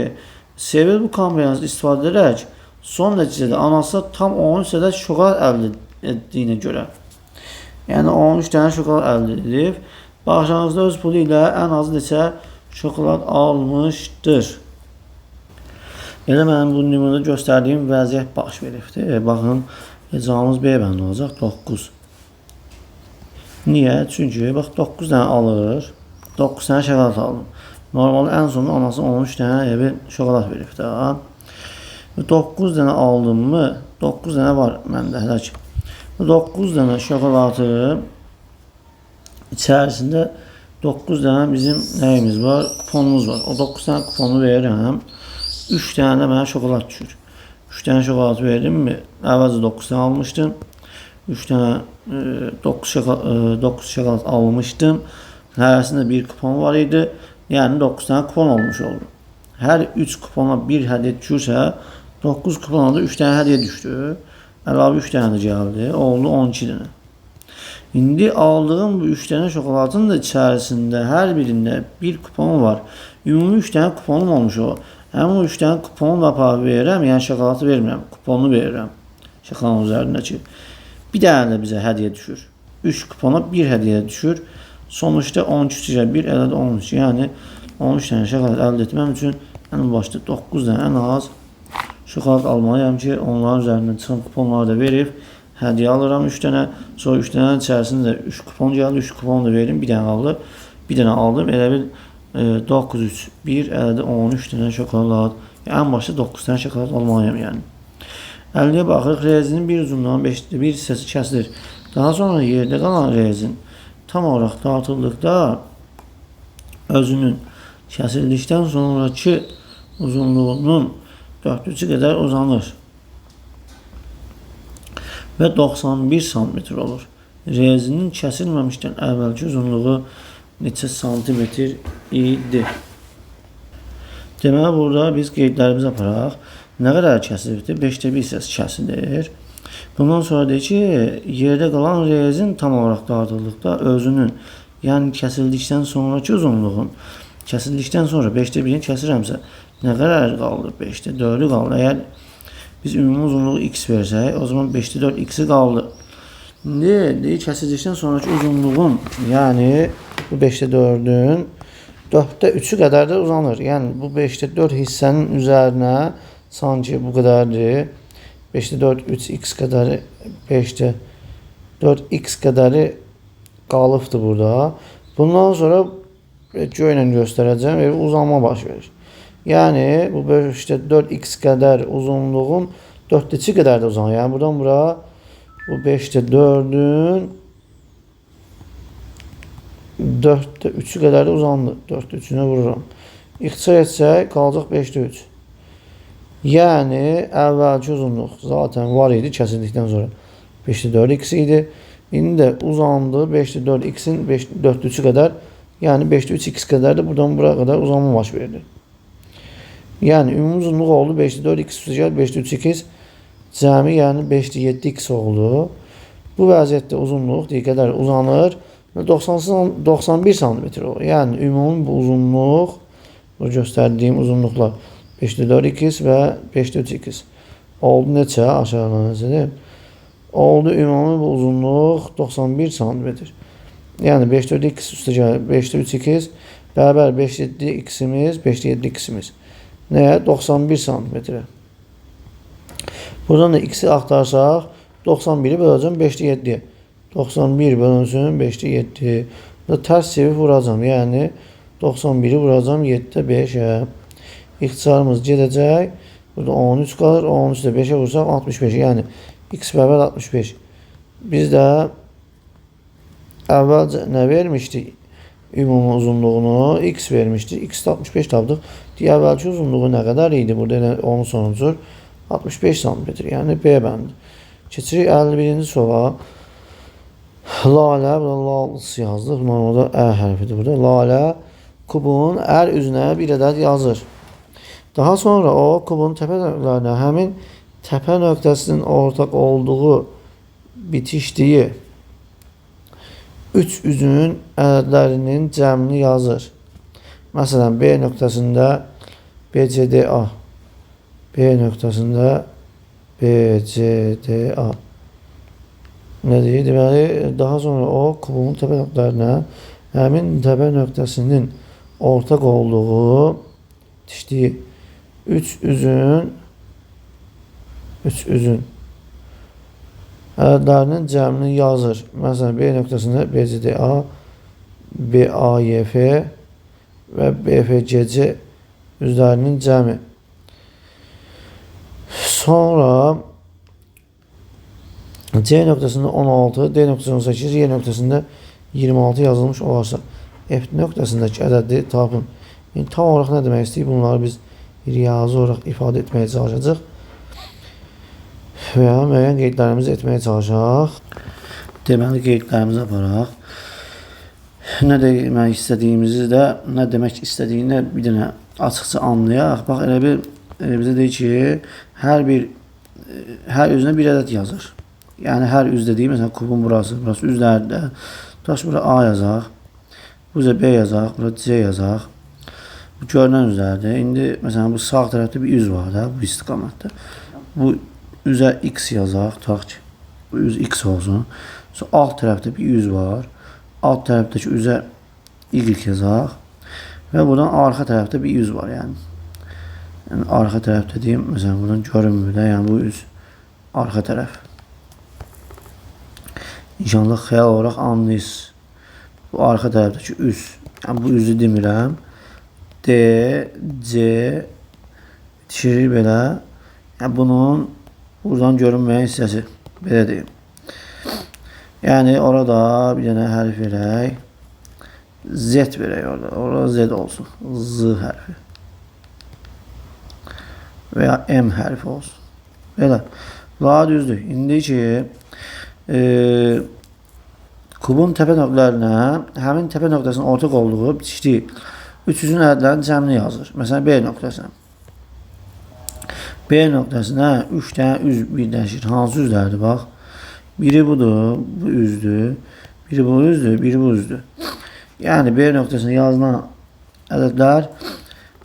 Sevil bu kampaniyanı istifadə edərək son nəticədə anası tam 13 ədəd şokolad əldə etdiyinə görə. Yəni 13 dənə şokolad əldə edib, başlanğıcda öz pulu ilə ən az neçə şokolad almışdır. Elə mənim bu nümunədə göstərdiyim vəziyyət baş veribdir. Baxın, cavabımız B bəndə olacaq, 9. Niyə? Çünki, bax, 9 dənə alır, 9 dənə şokolad aldım. Normalde ən sonunda anası 13 dənə bir şokolad veribdir. 9 dənə aldım mı, 9 dənə var məndə hələ ki. 9 dənə şokoladı içərisində 9 dənə bizim nəyimiz var? Kuponumuz var. O 9 dənə kuponu verirəm. 3 dənə də mənə şokolad düşür. 3 dənə şokolad verdim mi? Əvvəlcə 9 dənə almışdım. 3 dənə 9 şokolad almışdım. Hərəsində bir kupon var idi. Yəni 9 dənə kupon olmuş oldu. Hər 3 kupona bir hədiyyə düşürsə, 9 kupona da 3 dənə hədiyyə düşdü. Əlavə 3 dənə də gəldi. Oldu 12 dənə. İndi aldığım bu 3 dənə şokoladın da içərisində hər birində bir kupon var. Ümumi 3 dənə kuponum olmuş o. Həmin o 3 dənə kuponu da apara verirəm, yəni şokoladı vermirəm, kuponu verirəm. Şokoladın üzərindəki. Bir dənə də bizə hədiyyə düşür. 3 kupona bir hədiyyə düşür. Sonuçta 13 ilə 1 ədəd 13. Yəni 13 dənə şokolad əldə etməm üçün ən başda 9 dənə ən az şokolad almalıyam ki, onların üzərindən çıxan kuponları da verib hədiyyə alıram 3 dənə. Sonra 3 dənənin içərisində 3 kupon gəldi. 3 kupon da verim. Bir dənə qaldı. Bir dənə aldım. Elə bil 9 3 1 ədəd 13 dənə şokolad. Yəni ən başda 9 dənə şokolad almalıyam yəni. 50-yə baxırıq. Rezinin bir ucundan 5'te bir hissəsi kəsilir. Daha sonra yerdə qalan rezin tam olaraq dağıtıldıqda özünün kəsildikdən sonraki uzunluğunun 4/3 qədər uzanır və 91 cm olur. Rezinin kəsilməmişdən əvvəlki uzunluğu neçə santimetr idi? Deməli, burada biz qeydlərimizi aparaq. Nə qədər kəsilibdir? 5'te 1 hissəsi kəsilir. Bundan sonra deyir ki, yerdə qalan rezin tam olaraq dağıtıldıqda özünün, yəni kəsildikdən sonraki uzunluğun, kəsildikdən sonra 5'te 1'ini kəsirəmsə, nə qədər qaldı? 5'te 4'ü qaldı. Əgər biz ümumi uzunluğu x versək, o zaman 5'te 4 x'i qaldı. İndi kəsildikdən sonraki uzunluğun, yəni bu 5'te 4'ün 4'te 3'ü qədər də uzanır. Yəni bu 5'te 4 hissənin üzərinə sanki bu qədərdir. 5'te 4 3x qədəri 5'te 4x qədəri qalıbdır burada. Bundan sonra göylə göstərəcəm və uzanma baş verir. Yəni bu 5'te 4x qədər uzunluğun 4'te 2 qədər də uzanır. Yəni buradan bura bu 5'te 4'ün 4'te 3'ü qədər də uzandı. 4'te 3'ünə vururam. İxtisar etsək qalacaq 5'te 3. Yəni əvvəlki uzunluq zaten var idi kəsildikdən sonra 5'te 4x idi. İndi də uzandı 5'te 4x'in 4'te 3'ü qədər, yəni 5'te 3x qədər də buradan buraya qədər uzanma baş verdi. Yani ümumi uzunluq oldu 5'te 4 x üstə gəl 5'te 3 8 cəmi yəni 5'te 7 x oldu. Bu vəziyyətdə uzunluq qədər uzanır və 91 cm olur. Yəni ümumi bu uzunluq, bu göstərdiyim uzunluqlar 5'te 4 x və 5'te 3 x oldu neçə? Aşağıdan necədir? Oldu ümumi bu uzunluq 91 cm. Yəni 5'te 4 x üstə gəl 5'te 3 x bərabər 5'te 7 x-imiz 5'te 7 x-imiz. Nəyə? 91 cm. Buradan da x'i axtarsaq 91'i böləcəm 5'te 7'ye. 91 bölünsün 5'te 7. Burada tərs çevirib vuracam. Yəni 91'i vuracam 7'de 5'e. İxtisarımız gedəcək. Burada 13 qalır. 13'de 5'e vursaq 65. Yəni x bərabər 65. Biz də əvvəlcə nə vermişdik? Ümumi uzunluğunu x vermişdik. X'de 65 tapdıq. Əvvəlki uzunluğu nə qədər idi? Burada onun sonucu 65 cm. Yəni B bəndi. Keçirik 51-ci suala. Lalə, burada lalısı yazdıq. Normalda ə hərfidir burada. Lalə kubun hər üzünə bir ədəd yazır. Daha sonra o kubun təpə nöqtələrinə həmin təpə nöqtəsinin ortaq olduğu bitişdiyi 3 üzün ədədlərinin cəmini yazır. Məsələn, B nöqtəsində BCDA, B nöqtəsində BCDA nədir? Deməli, daha sonra o kubun təpə nöqtələrinə həmin təpə nöqtəsinin ortaq olduğu bitişdiyi 3 üzün ədədlərinin cəmini yazır. Məsələn, B nöqtəsində BCDA, BAYF və BFGC üzlərinin cəmi. Sonra C nöqtəsində 16, D nöqtəsində 18, Y nöqtəsində 26 yazılmış olarsa F nöqtəsindəki ədədi tapın. Yəni, tam olaraq nə demək istəyir? Bunları biz riyazi olaraq ifadə etməyə çalışacaq və ya müəyyən qeydlərimizi etməyə çalışaq. Deməli, qeydlərimizi aparaq. Nə demək istədiyimizi də, nə demək istədiyini də bir dənə açıqca anlayaq. Bax, elə bir bizə deyir ki, hər üzünə bir ədəd yazır. Yəni, hər üz dediyi, məsələn, kubun burası üzlərdə. Tutaq, bura A yazaq, burada B yazaq, burada C yazaq. Bu görünən üzlərdir. İndi, məsələn, bu sağ tərəfdə bir üz var da, bu istiqamətdə. Bu üzə X yazaq, tutaq ki, bu üz X olsun. Sonra alt tərəfdə bir üz var. Alt tərəfdəki üzə Y yazaq. Və buradan arxa tərəfdə bir üz var, yəni. Yəni, arxa tərəf dediyim, məsələn, buradan görünmür də, yəni bu üz arxa tərəf. İnşallah xəyal olaraq anlayırsınız. Bu arxa tərəfdəki üz, yəni bu üzü demirəm. D, C yetişirir belə. Yəni, bunun buradan görünməyən hissəsi, belə deyim. Yəni, orada bir dənə hərf verək. Z verək orada. Orada Z olsun. Z hərfi. Və ya M hərfi olsun. Belə. Daha düzdür. İndi ki, kubun təpə nöqtələrinə həmin təpə nöqtəsinin ortaq olduğu bitişdiyi 3 üzün ədədlərinin cəmini yazır. Məsələn, B nöqtəsinə. B nöqtəsinə 3 dənə üz birləşir. Hansı üzlərdir? Bax. Biri budur, bu üzdür. Biri bu üzdür, biri bu üzdür. Yəni, B nöqtəsində yazılan ədədlər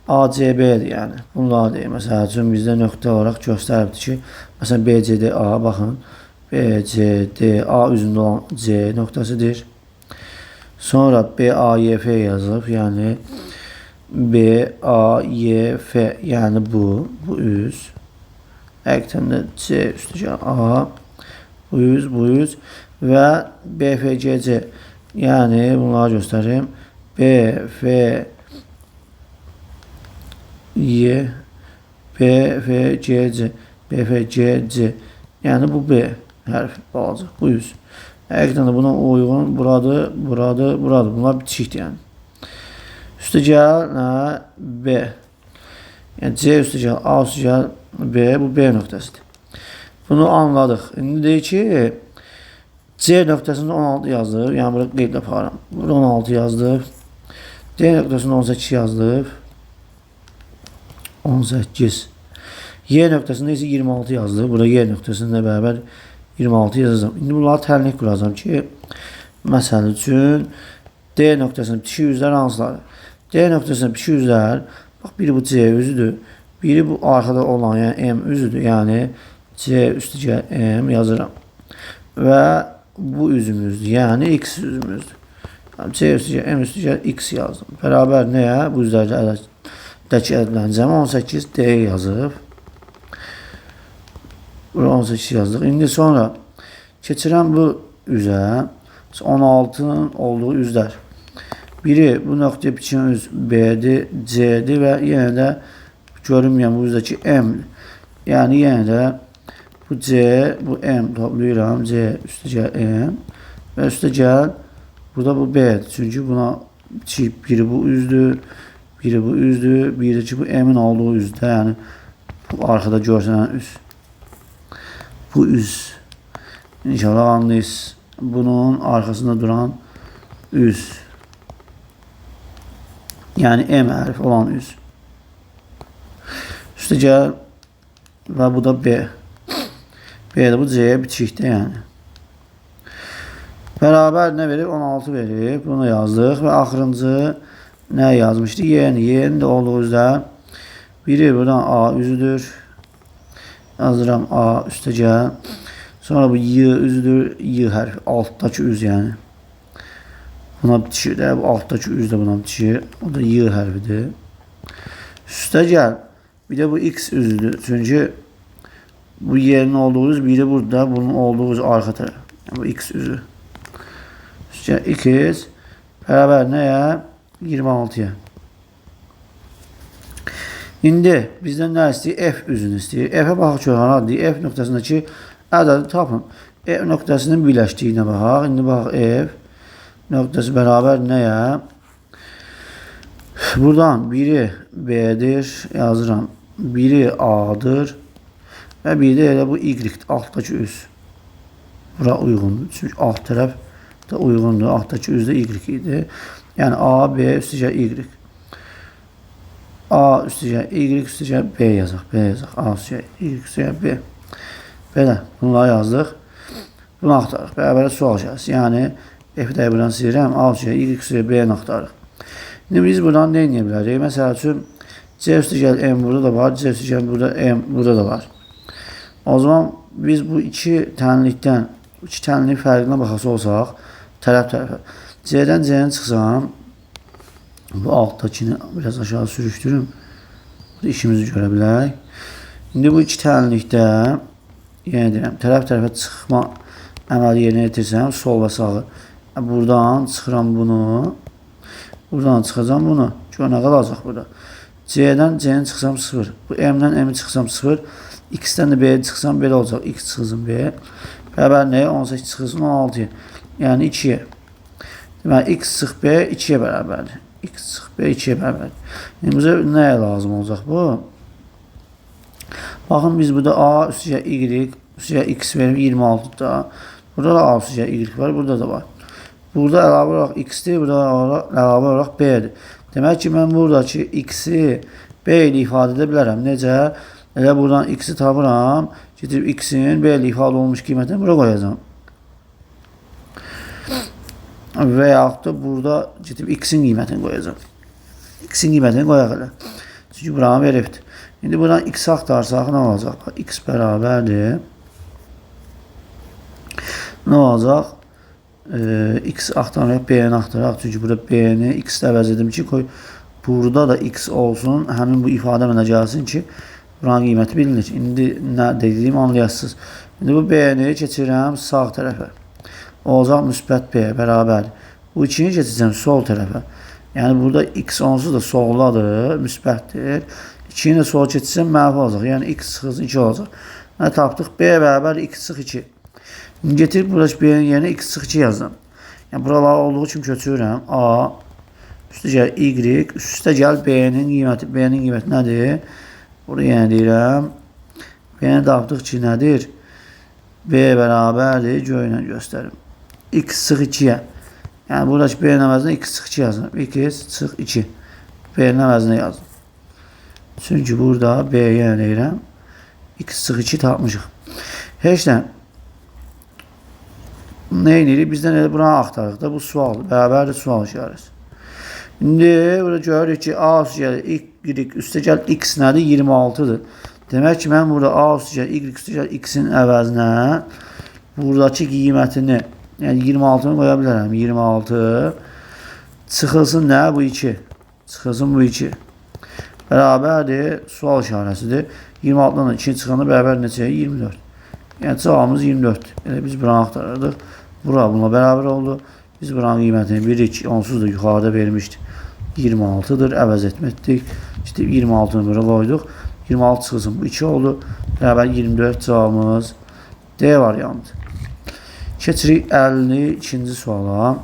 ACB-dir, yəni. Bunlar deyil. Məsəl üçün, bizdə nöqtə olaraq göstəribdir ki, məsələn, BCDA, baxın. BCDA üzündə olan C nöqtəsidir. Sonra BAYF yazıb, yəni BAYF, yəni bu üz. Həqiqətən də C üstü A, bu üz və BFGC, yəni bunları göstərim. BFGC, yəni bu B hərfi balaca, bu üz. Həqiqətən də buna uyğun buradır. Bunlar bitişikdir, yəni. Üstə gəl, B. Yəni, C üstə gəl, A üstə gəl, B. Bu B nöqtəsidir. Bunu anladıq. İndi deyir ki, C nöqtəsində 16 yazdıq. Yəni, burada qeydlə aparam. Burada 16 yazdıq. D nöqtəsində 18 yazdıq. 18. Y nöqtəsində isə 26 yazdı. Burada Y nöqtəsində bərabər 26 yazacağım. İndi bunları tənlik quracağım ki, məsəl üçün D nöqtəsində bitişik üzlər hansıları? D nöqtəsində bitişik üzlər, bax biri bu C üzüdür, biri bu arxada olan, yəni M üzüdür. Yəni C üstü M yazıram. Və bu üzümüzdür, yəni X üzümüzdür. Yəni, C üstü M üstü X yazdım. Bərabər nəyə? Bu üzlərdəki ədədləncəm 18 D yazıb. Burada 18 yazdıq. İndi sonra keçirəm bu üzə 16'nın olduğu üzlər. Biri bu nöqtəyə bitişən üz B'dir, C'dir və yenə də görünməyən bu üzdəki M. Yəni yenə də bu C, bu M toplayıram. C üstə gəl M və üstə gəl burada bu B'dir. Çünki buna biri bu üzdür, biri bu üzdür, biri ki bu M'in olduğu üzdə. Yəni bu arxada görsənən üz. Bu üz. İnşallah anlayırsınız. Bunun arkasında duran üz. Yani M hərfi olan üz. Üstə gəl və bu da B. B də bu C'yə bitişikdə yəni. Bərabər nə verir? 16 verir. Bunu yazdıq və axırıncı nə yazmışdı? Y'nin də olduğu üzdə. Biri buradan A üzüdür. Yazıram A üstə gəl. Sonra bu Y üzüdür. Y hərfi. Altdakı üz yəni. Buna bitişir də. Bu altdakı üz də buna bitişir. O da Y hərfidir. Üstə gəl. Bir də bu X üzüdür. Çünki bu Y'nin olduğu üz biri burada. Bunun olduğu üz arxa tərəf. Yəni bu X üzü. Üstə gəl. X bərabər nəyə? 26'ya. İndi bizdən nə istəyir? F üzünü istəyir. F'ə baxaq ki, haradır? F nöqtəsindəki ədədi tapın. F nöqtəsinin birləşdiyinə baxaq. İndi baxaq F nöqtəsi bərabər nəyə? Buradan biri B'dir. Yazıram. Biri A'dır. Və biri də elə bu Y-dir. Altdakı üz. Bura uyğundur. Çünki alt tərəf də uyğundur. Altdakı üz də Y idi. Yəni A, B üstə Y. A üstə Y üstə B yazaq. B yazaq. A üstə Y üstə B. Belə. Bunları yazdıq. Bunu axtarıq. Bərabərə sual gəlsin. Yəni F-də buradan silirəm. A üstə Y üstə B-ni axtarıq. İndi biz buradan nə edə bilərik? Məsəl üçün C üstə M burada da var. C üstə burada M burada da var. O zaman biz bu iki tənlikdən fərqinə baxası olsaq tərəf-tərəfə. C'dən C'ni çıxsam bu altdakini biraz aşağı sürüşdürüm. İşimizi görə bilək. İndi bu iki tənlikdə yenə deyirəm, tərəf-tərəfə çıxma əməli yerinə yetirsəm, sol və sağı. Buradan çıxıram bunu. Buradan çıxacam bunu. Gör nə qalacaq burada. C'dən C'ni çıxsam 0. Bu M'dən M'i çıxsam 0. X'dən də B'yi çıxsam belə olacaq. X çıxsın B. Bərabər nəyə? 18 çıxsın 16'ya. Yəni 2'yə. Deməli, X çıx B 2'yə bərabərdir. X çıx B 2'yə bərabərdir. İndi bizə nəyə lazım olacaq bu? Baxın, biz burada A üstə Y üstə X verib 26'da. Burada da A üstə Y var. Burada da var. Burada əlavə olaraq X-dir. Burada əlavə olaraq B-dir. Demək ki, mən buradakı X-i B ilə ifadə edə bilərəm. Necə? Elə buradan X-i tapıram. Getirib X-in B ilə ifadə olmuş qiymətini bura qoyacam. Və yaxud da burada getirib X-in qiymətini qoyacam. X-in qiymətini qoyaq elə. Çünki buranı veribdir. İndi buradan X-i axtarsaq nə olacaq? X bərabərdir. Nə olacaq? X axtaraq, B-ni axtaraq. Çünki burada B-ni X-də əvəz edim ki, qoy burada da X olsun. Həmin bu ifadə mənə gəlsin ki, buranın qiyməti bilinir. İndi nə dediyimi anlayasınız. İndi bu B-ni keçirəm sağ tərəfə. Olacaq müsbət B bərabərdir. Bu 2'ni keçirəm sol tərəfə. Yəni burada X onsuz da soldadır, müsbətdir. 2'ni də sol keçirsəm mənfi olacaq. Yəni X çıxız 2 olacaq. Nə tapdıq? B bərabər X çıx 2. İndi getirib burada B-nin yerinə X çıx 2 yazdım. Yəni buralar olduğu kimi köçürürəm. A üstə gəl Y, üstə gəl B-nin qiyməti. B-nin qiyməti nədir? Burada yenə deyirəm. B-ni tapdıq ki, nədir? B bərabərdir. Göylə göstərim. X çıx 2'yə. Yəni buradakı B-nin əvəzinə X çıx 2 yazdım. X çıx 2. B-nin əvəzinə yazdım. Çünki burada B-yə eləyirəm. X-2 tapmışıq. Heç nə. Nə edirik? Bizdən elə buranı axtarıq da. Bu sualdır. Bərabərdir sual işarəsi. İndi burada görürük ki, A üstəgəl Y üstəgəl X nədir? 26-dır. Demək ki, mən burada A üstəgəl Y üstəgəl X-in əvəzinə buradakı qiymətini, yəni 26-nı qoya bilərəm. 26 çıxılsın nə? Bu 2. Çıxılsın bu 2. Bərabərdir sual işarəsidir. 26-dan 2 çıxanda bərabər neçəyə? 24. Yəni cavabımız 24. Elə biz buranı axtarırdıq. Bura bununla bərabər oldu. Biz buranın qiymətini 1-2 onsuz da yuxarıda vermişdik. 26-dır. Əvəz etməkdik. İşte 26-nı bura qoyduq. 26 çıxılsın bu 2 oldu. Bərabər 24 cavabımız D variantı. Keçirik 52-ci suala.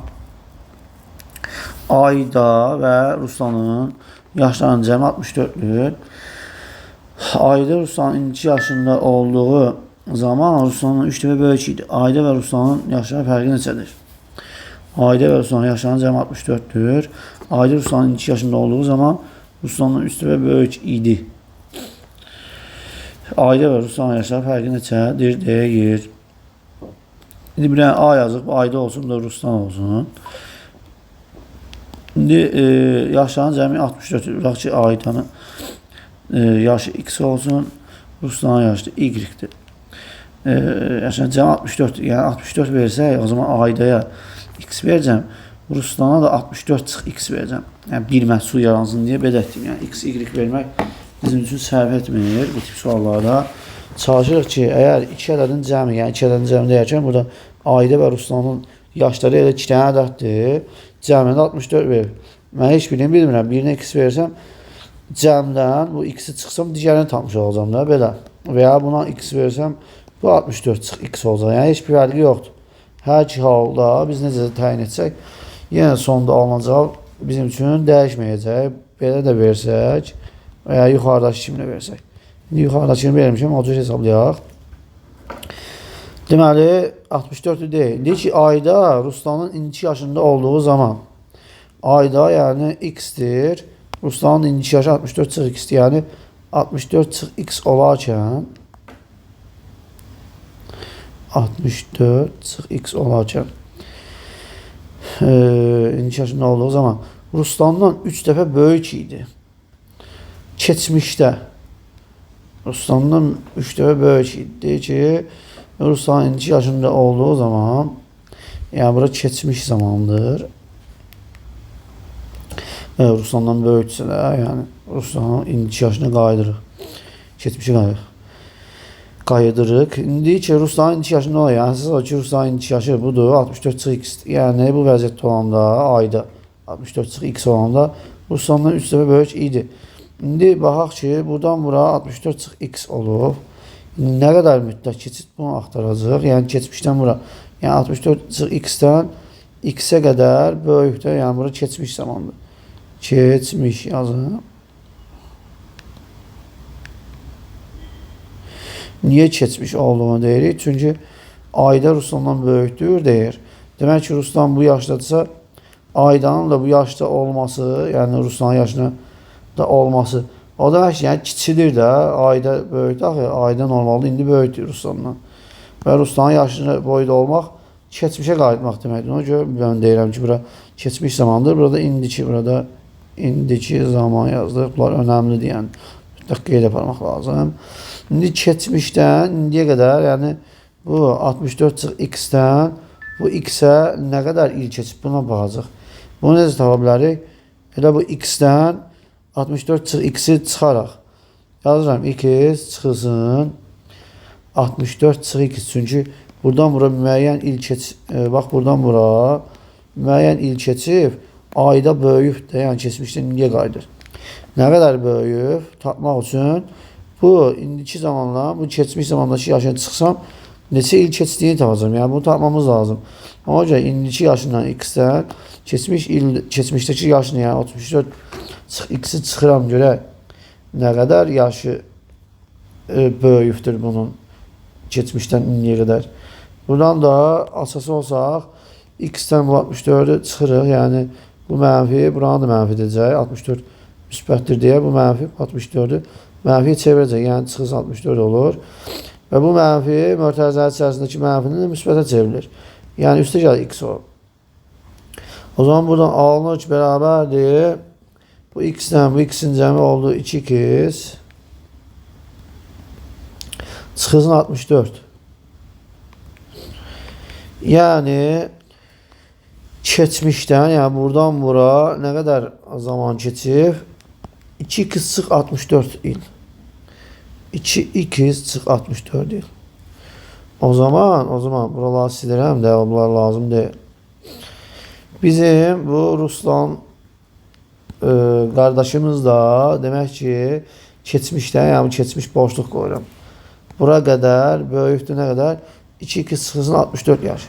Ayda və Ruslanın yaşlarının cəmi 64'lür. Ayda Ruslanın 2 yaşında olduğu zaman Ruslanın 3 dəfə böyük idi. Ayda və Ruslanın yaşları fərqi neçədir? Ayda və Ruslanın yaşlarının cəmi 64'dür. Ayda Ruslanın 2 yaşında olduğu zaman Ruslanın 3 dəfə böyük idi. Ayda və Ruslanın yaşları fərqi neçədir? Deyir. İndi bir A yazıq. Ayda olsun da Ruslan olsun. İndi yaşlarının cəmi 64'dür. Bırak ki Aydanın yaşı X olsun. Ruslanın yaşı Y-dir. Yaşlarının cəmi 64. Yəni 64 versək, o zaman Aydaya X verəcəm. Ruslana da 64 çıx X verəcəm. Yəni bir məhsul yaransın deyə belə etdim. Yəni X, Y vermək bizim üçün sərf etmir bu tip suallarda. Çalışırıq ki, əgər 2 ədədin cəmi, yəni 2 ədədin cəmi deyərkən burada Ayda və Ruslanın yaşları elə 2 dənə ədəddir. Cəmində 64 verir. Mən heç birini bilmirəm. Birinə X versəm, cəmdən bu X-i çıxsam, digərini tapmış olacam da belə. Və ya buna X versəm, bu 64 çıx X olacaq. Yəni heç bir fərqi yoxdur. Hər iki halda biz necə təyin etsək, yenə sonda alınacaq bizim üçün dəyişməyəcək. Belə də versək və ya yuxarıdakı kimlə versək. İndi yuxarıdakını vermişəm, o cür hesablayaq. Deməli, 64 deyil. Deyir ki, Ayda Ruslanın 2 yaşında olduğu zaman Ayda yəni X-dir. Ruslanın 2 yaşı 64 çıx X-dir. Yəni 64 çıx X olarkən 64 çıx X olarkən 2 yaşında olduğu zaman Ruslandan 3 dəfə böyük idi. Keçmişdə Ruslandan 3 dəfə böyük idi. Deyir ki, Ruslanın 2 yaşında olduğu zaman, yəni bura keçmiş zamandır. Ruslandan böyüksə də, yəni Ruslanın 2 yaşına qayıdırıq. Keçmişə qayıdırıq. İndi ki, Ruslanın 2 yaşında olur. Yəni siz o ki, Ruslanın 2 yaşı budur, 64 çıx X. Yəni bu vəziyyətdə olanda, ayda 64 çıx X olanda Ruslandan 3 dəfə böyük idi. İndi baxaq ki, buradan bura 64 çıx X olub. Nə qədər müddət keçid bunu axtaracaq. Yəni keçmişdən bura. Yəni 64 çıx X-dən X-ə qədər böyükdür. Yəni bura keçmiş zamandır. Keçmiş yazın. Niyə keçmiş olduğunu deyirik? Çünki Ayda Ruslandan böyükdür deyir. Demək ki, Ruslan bu yaşdadırsa, Aydanın da bu yaşda olması, yəni Ruslanın yaşına da olması. O da yəni kiçilir də, Ayda böyükdür. Axı Ayda normalda indi böyükdür Ruslandan. Və Ruslanın yaşına boyda olmaq keçmişə qayıtmaq deməkdir. Ona görə mən deyirəm ki, bura keçmiş zamandır. Burada indiki, burada indiki zaman yazdıq. Bunlar önəmlidir, yəni mütləq qeyd aparmaq lazım. İndi keçmişdən indiyə qədər, yəni bu 64 çıx X-dən bu X-ə nə qədər il keçib buna baxacaq. Bunu necə tapa bilərik? Elə bu X-dən 64 çıx X-i çıxaraq yazıram. X çıxılsın 64 çıx X. Çünki buradan bura müəyyən il keçib. Bax, buradan bura müəyyən il keçib. Ayda böyükdür. Yəni keçmişdən indiyə qayıdır. Nə qədər böyük tapmaq üçün bu indiki zamanla, bu keçmiş zamandakı yaşına çıxsam neçə il keçdiyini tapacağım. Yəni bunu tapmamız lazım. Ona görə indiki yaşından X-dən keçmişdəki yaşını, yəni 64 çıx X-i çıxıram görək nə qədər yaşı böyükdür bunun keçmişdən indiyə qədər. Buradan da asası olsaq X-dən bu 64-ü çıxırıq. Yəni bu mənfi, buranı da mənfi edəcək. 64 müsbətdir deyə bu mənfi 64-ü mənfiyə çevirəcək. Yəni çıxısı 64 olur. Və bu mənfi mötərizənin içərisindəki mənfinin müsbətə çevrilir. Yəni üstə gəlir x olur. O zaman buradan alınır ki, bərabərdir. Bu x-dən bu x-in cəmi oldu 2x. Çıxısın 64. Yəni keçmişdən, yəni buradan bura nə qədər zaman keçib? 2x çıx 64 il. 2x çıx 64 il. O zaman buraları silirəm də, bunlar lazım deyil. Bizim bu Ruslan qardaşımız da demək ki, keçmişdən, yəni keçmiş boşluq qoyuram. Bura qədər böyükdür nə qədər? 2x çıxısın 64 yaş.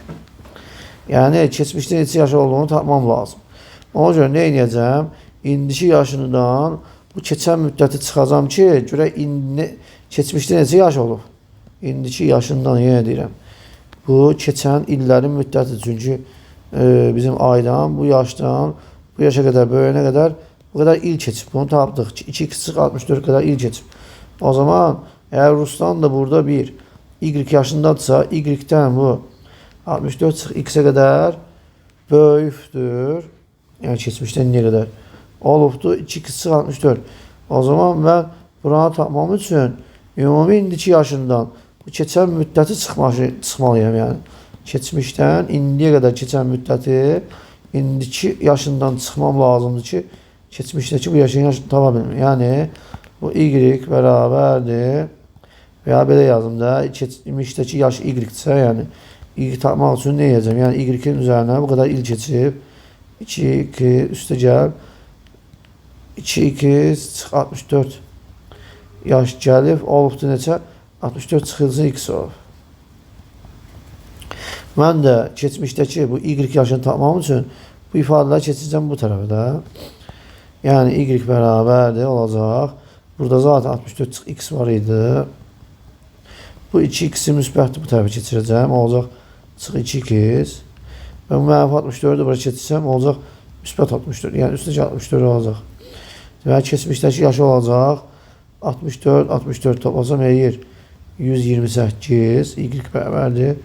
Yəni keçmişdə neçə yaş olduğunu tapmam lazım. Ona görə nə edəcəm? İndiki yaşından bu keçən müddəti çıxacam ki, görək keçmişdə neçə yaş olub? İndiki yaşından yenə deyirəm. Bu keçən illərin müddəti. Çünki bizim aydan, bu yaşdan, bu yaşa qədər, böyüyənə qədər bu qədər il keçib. Bunu tapdıq. 2x 64 qədər il keçib. O zaman əgər Ruslan da burada bir y yaşındadırsa, y-dən bu 64 çıx x-ə qədər böyükdür. Yəni keçmişdən nə qədər olubdur? 2x 64. O zaman mən buranı tapmam üçün ümumi indiki yaşından bu keçən müddəti çıxmalıyam. Yəni keçmişdən indiyə qədər keçən müddəti indiki yaşından çıxmam lazımdır ki, keçmişdəki bu yaşın yaşını tapa bilmir. Yəni bu y bərabərdir. Və ya belə yazım da, keçmişdəki yaş y-dirsə, yəni y tapmaq üçün nə edəcəm? Yəni y-in üzərinə bu qədər il keçib, 2 üstə gəl, 2 çıx 64 yaş gəlib, olubdur neçə? 64 çıxılsın x olub. Mən də keçmişdəki bu y yaşını tapmam üçün bu ifadələri keçəcəm bu tərəfə də. Yəni y bərabərdir, olacaq. Burada zaten 64 çıx x var idi. Bu 2x'i müsbətdir, bu tərəfə keçirəcəm. Olacaq çıx 2x. Və bu mənfi 64-ü bura keçirsəm, olacaq müsbət 64. Yəni üstəki 64 olacaq. Deməli, keçmişdəki yaşı olacaq. 64 toplasam eləyir 128. Y bərabərdir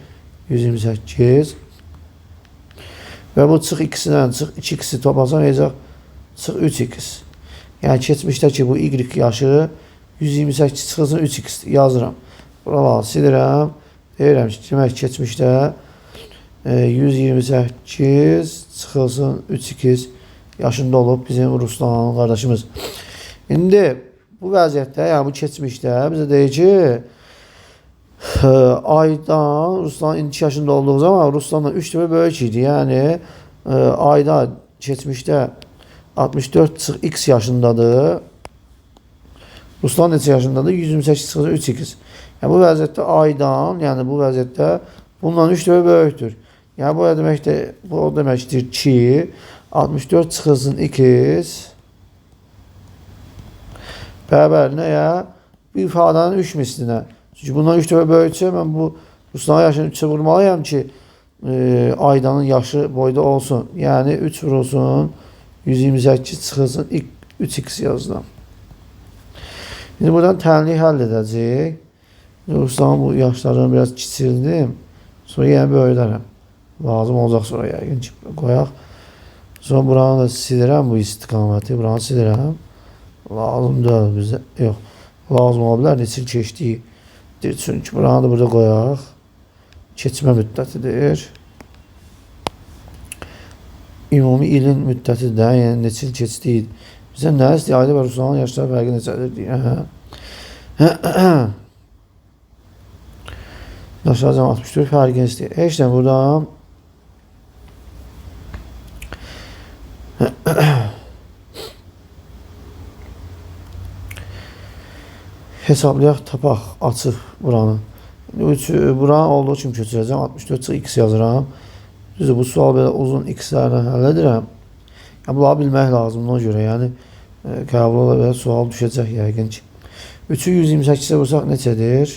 128. Və bu çıx x-dən çıx 2x-i toplasam eləyəcək çıx 3x. Yəni keçmişdəki bu y yaşı 128 çıxılsın 3x yazıram. Buraları silirəm. Deyirəm ki, demək keçmişdə 128 çıxılsın 3x yaşında olub bizim Ruslan qardaşımız. İndi bu vəziyyətdə, yəni bu keçmişdə bizə deyir ki, aydan Ruslan indiki yaşında olduğu zaman Ruslandan 3 dəfə böyük idi. Yəni ayda keçmişdə 64 çıx x yaşındadır. Ruslan neçə yaşındadır? 128 çıxılsın 3x. Yəni bu vəziyyətdə aydan, yəni bu vəziyyətdə bundan 3 dəfə böyükdür. Yəni bu deməkdir ki, 64 çıxılsın x bərabər nəyə? Bu ifadənin 3 mislinə. Çünki bundan 3 dəfə böyüksə, mən bu Ruslan yaşını 3-ə vurmalıyam ki, aydanın yaşı boyda olsun. Yəni 3 vurulsun, 128 çıxılsın 3x yazıram. İndi buradan tənliyi həll edəcək. Ruslanın bu yaşlarını biraz kiçildim. Sonra yenə böyüdərəm. Lazım olacaq sonra yəqin ki, qoyaq. Sonra buranı da silirəm, bu istiqaməti. Buranı silirəm. Lazım deyil bizə. Yox, lazım ola bilər. Neçil keçdiyi. Çünki buranı da burada qoyaq. Keçmə müddətidir. Ümumi ilin müddətidir də, yəni neçil keçdiyi. Bizə nə istəyir? Ayda və Ruslanın yaşları fərqi neçədir deyə. Yaşlarcam 64 fərqini istəyir. Heç də buradan hesablayaq, tapaq, açıq buranı. Buranı olduğu kimi köçürəcəm. 64 çıx x yazıram. Düzdür, bu sual belə uzun x-lərlə həll edirəm. Bunları bilmək lazımdır ona görə. Yəni, qəbul ola belə sual düşəcək yəqin ki. 3'ü 128'e vursak neçədir?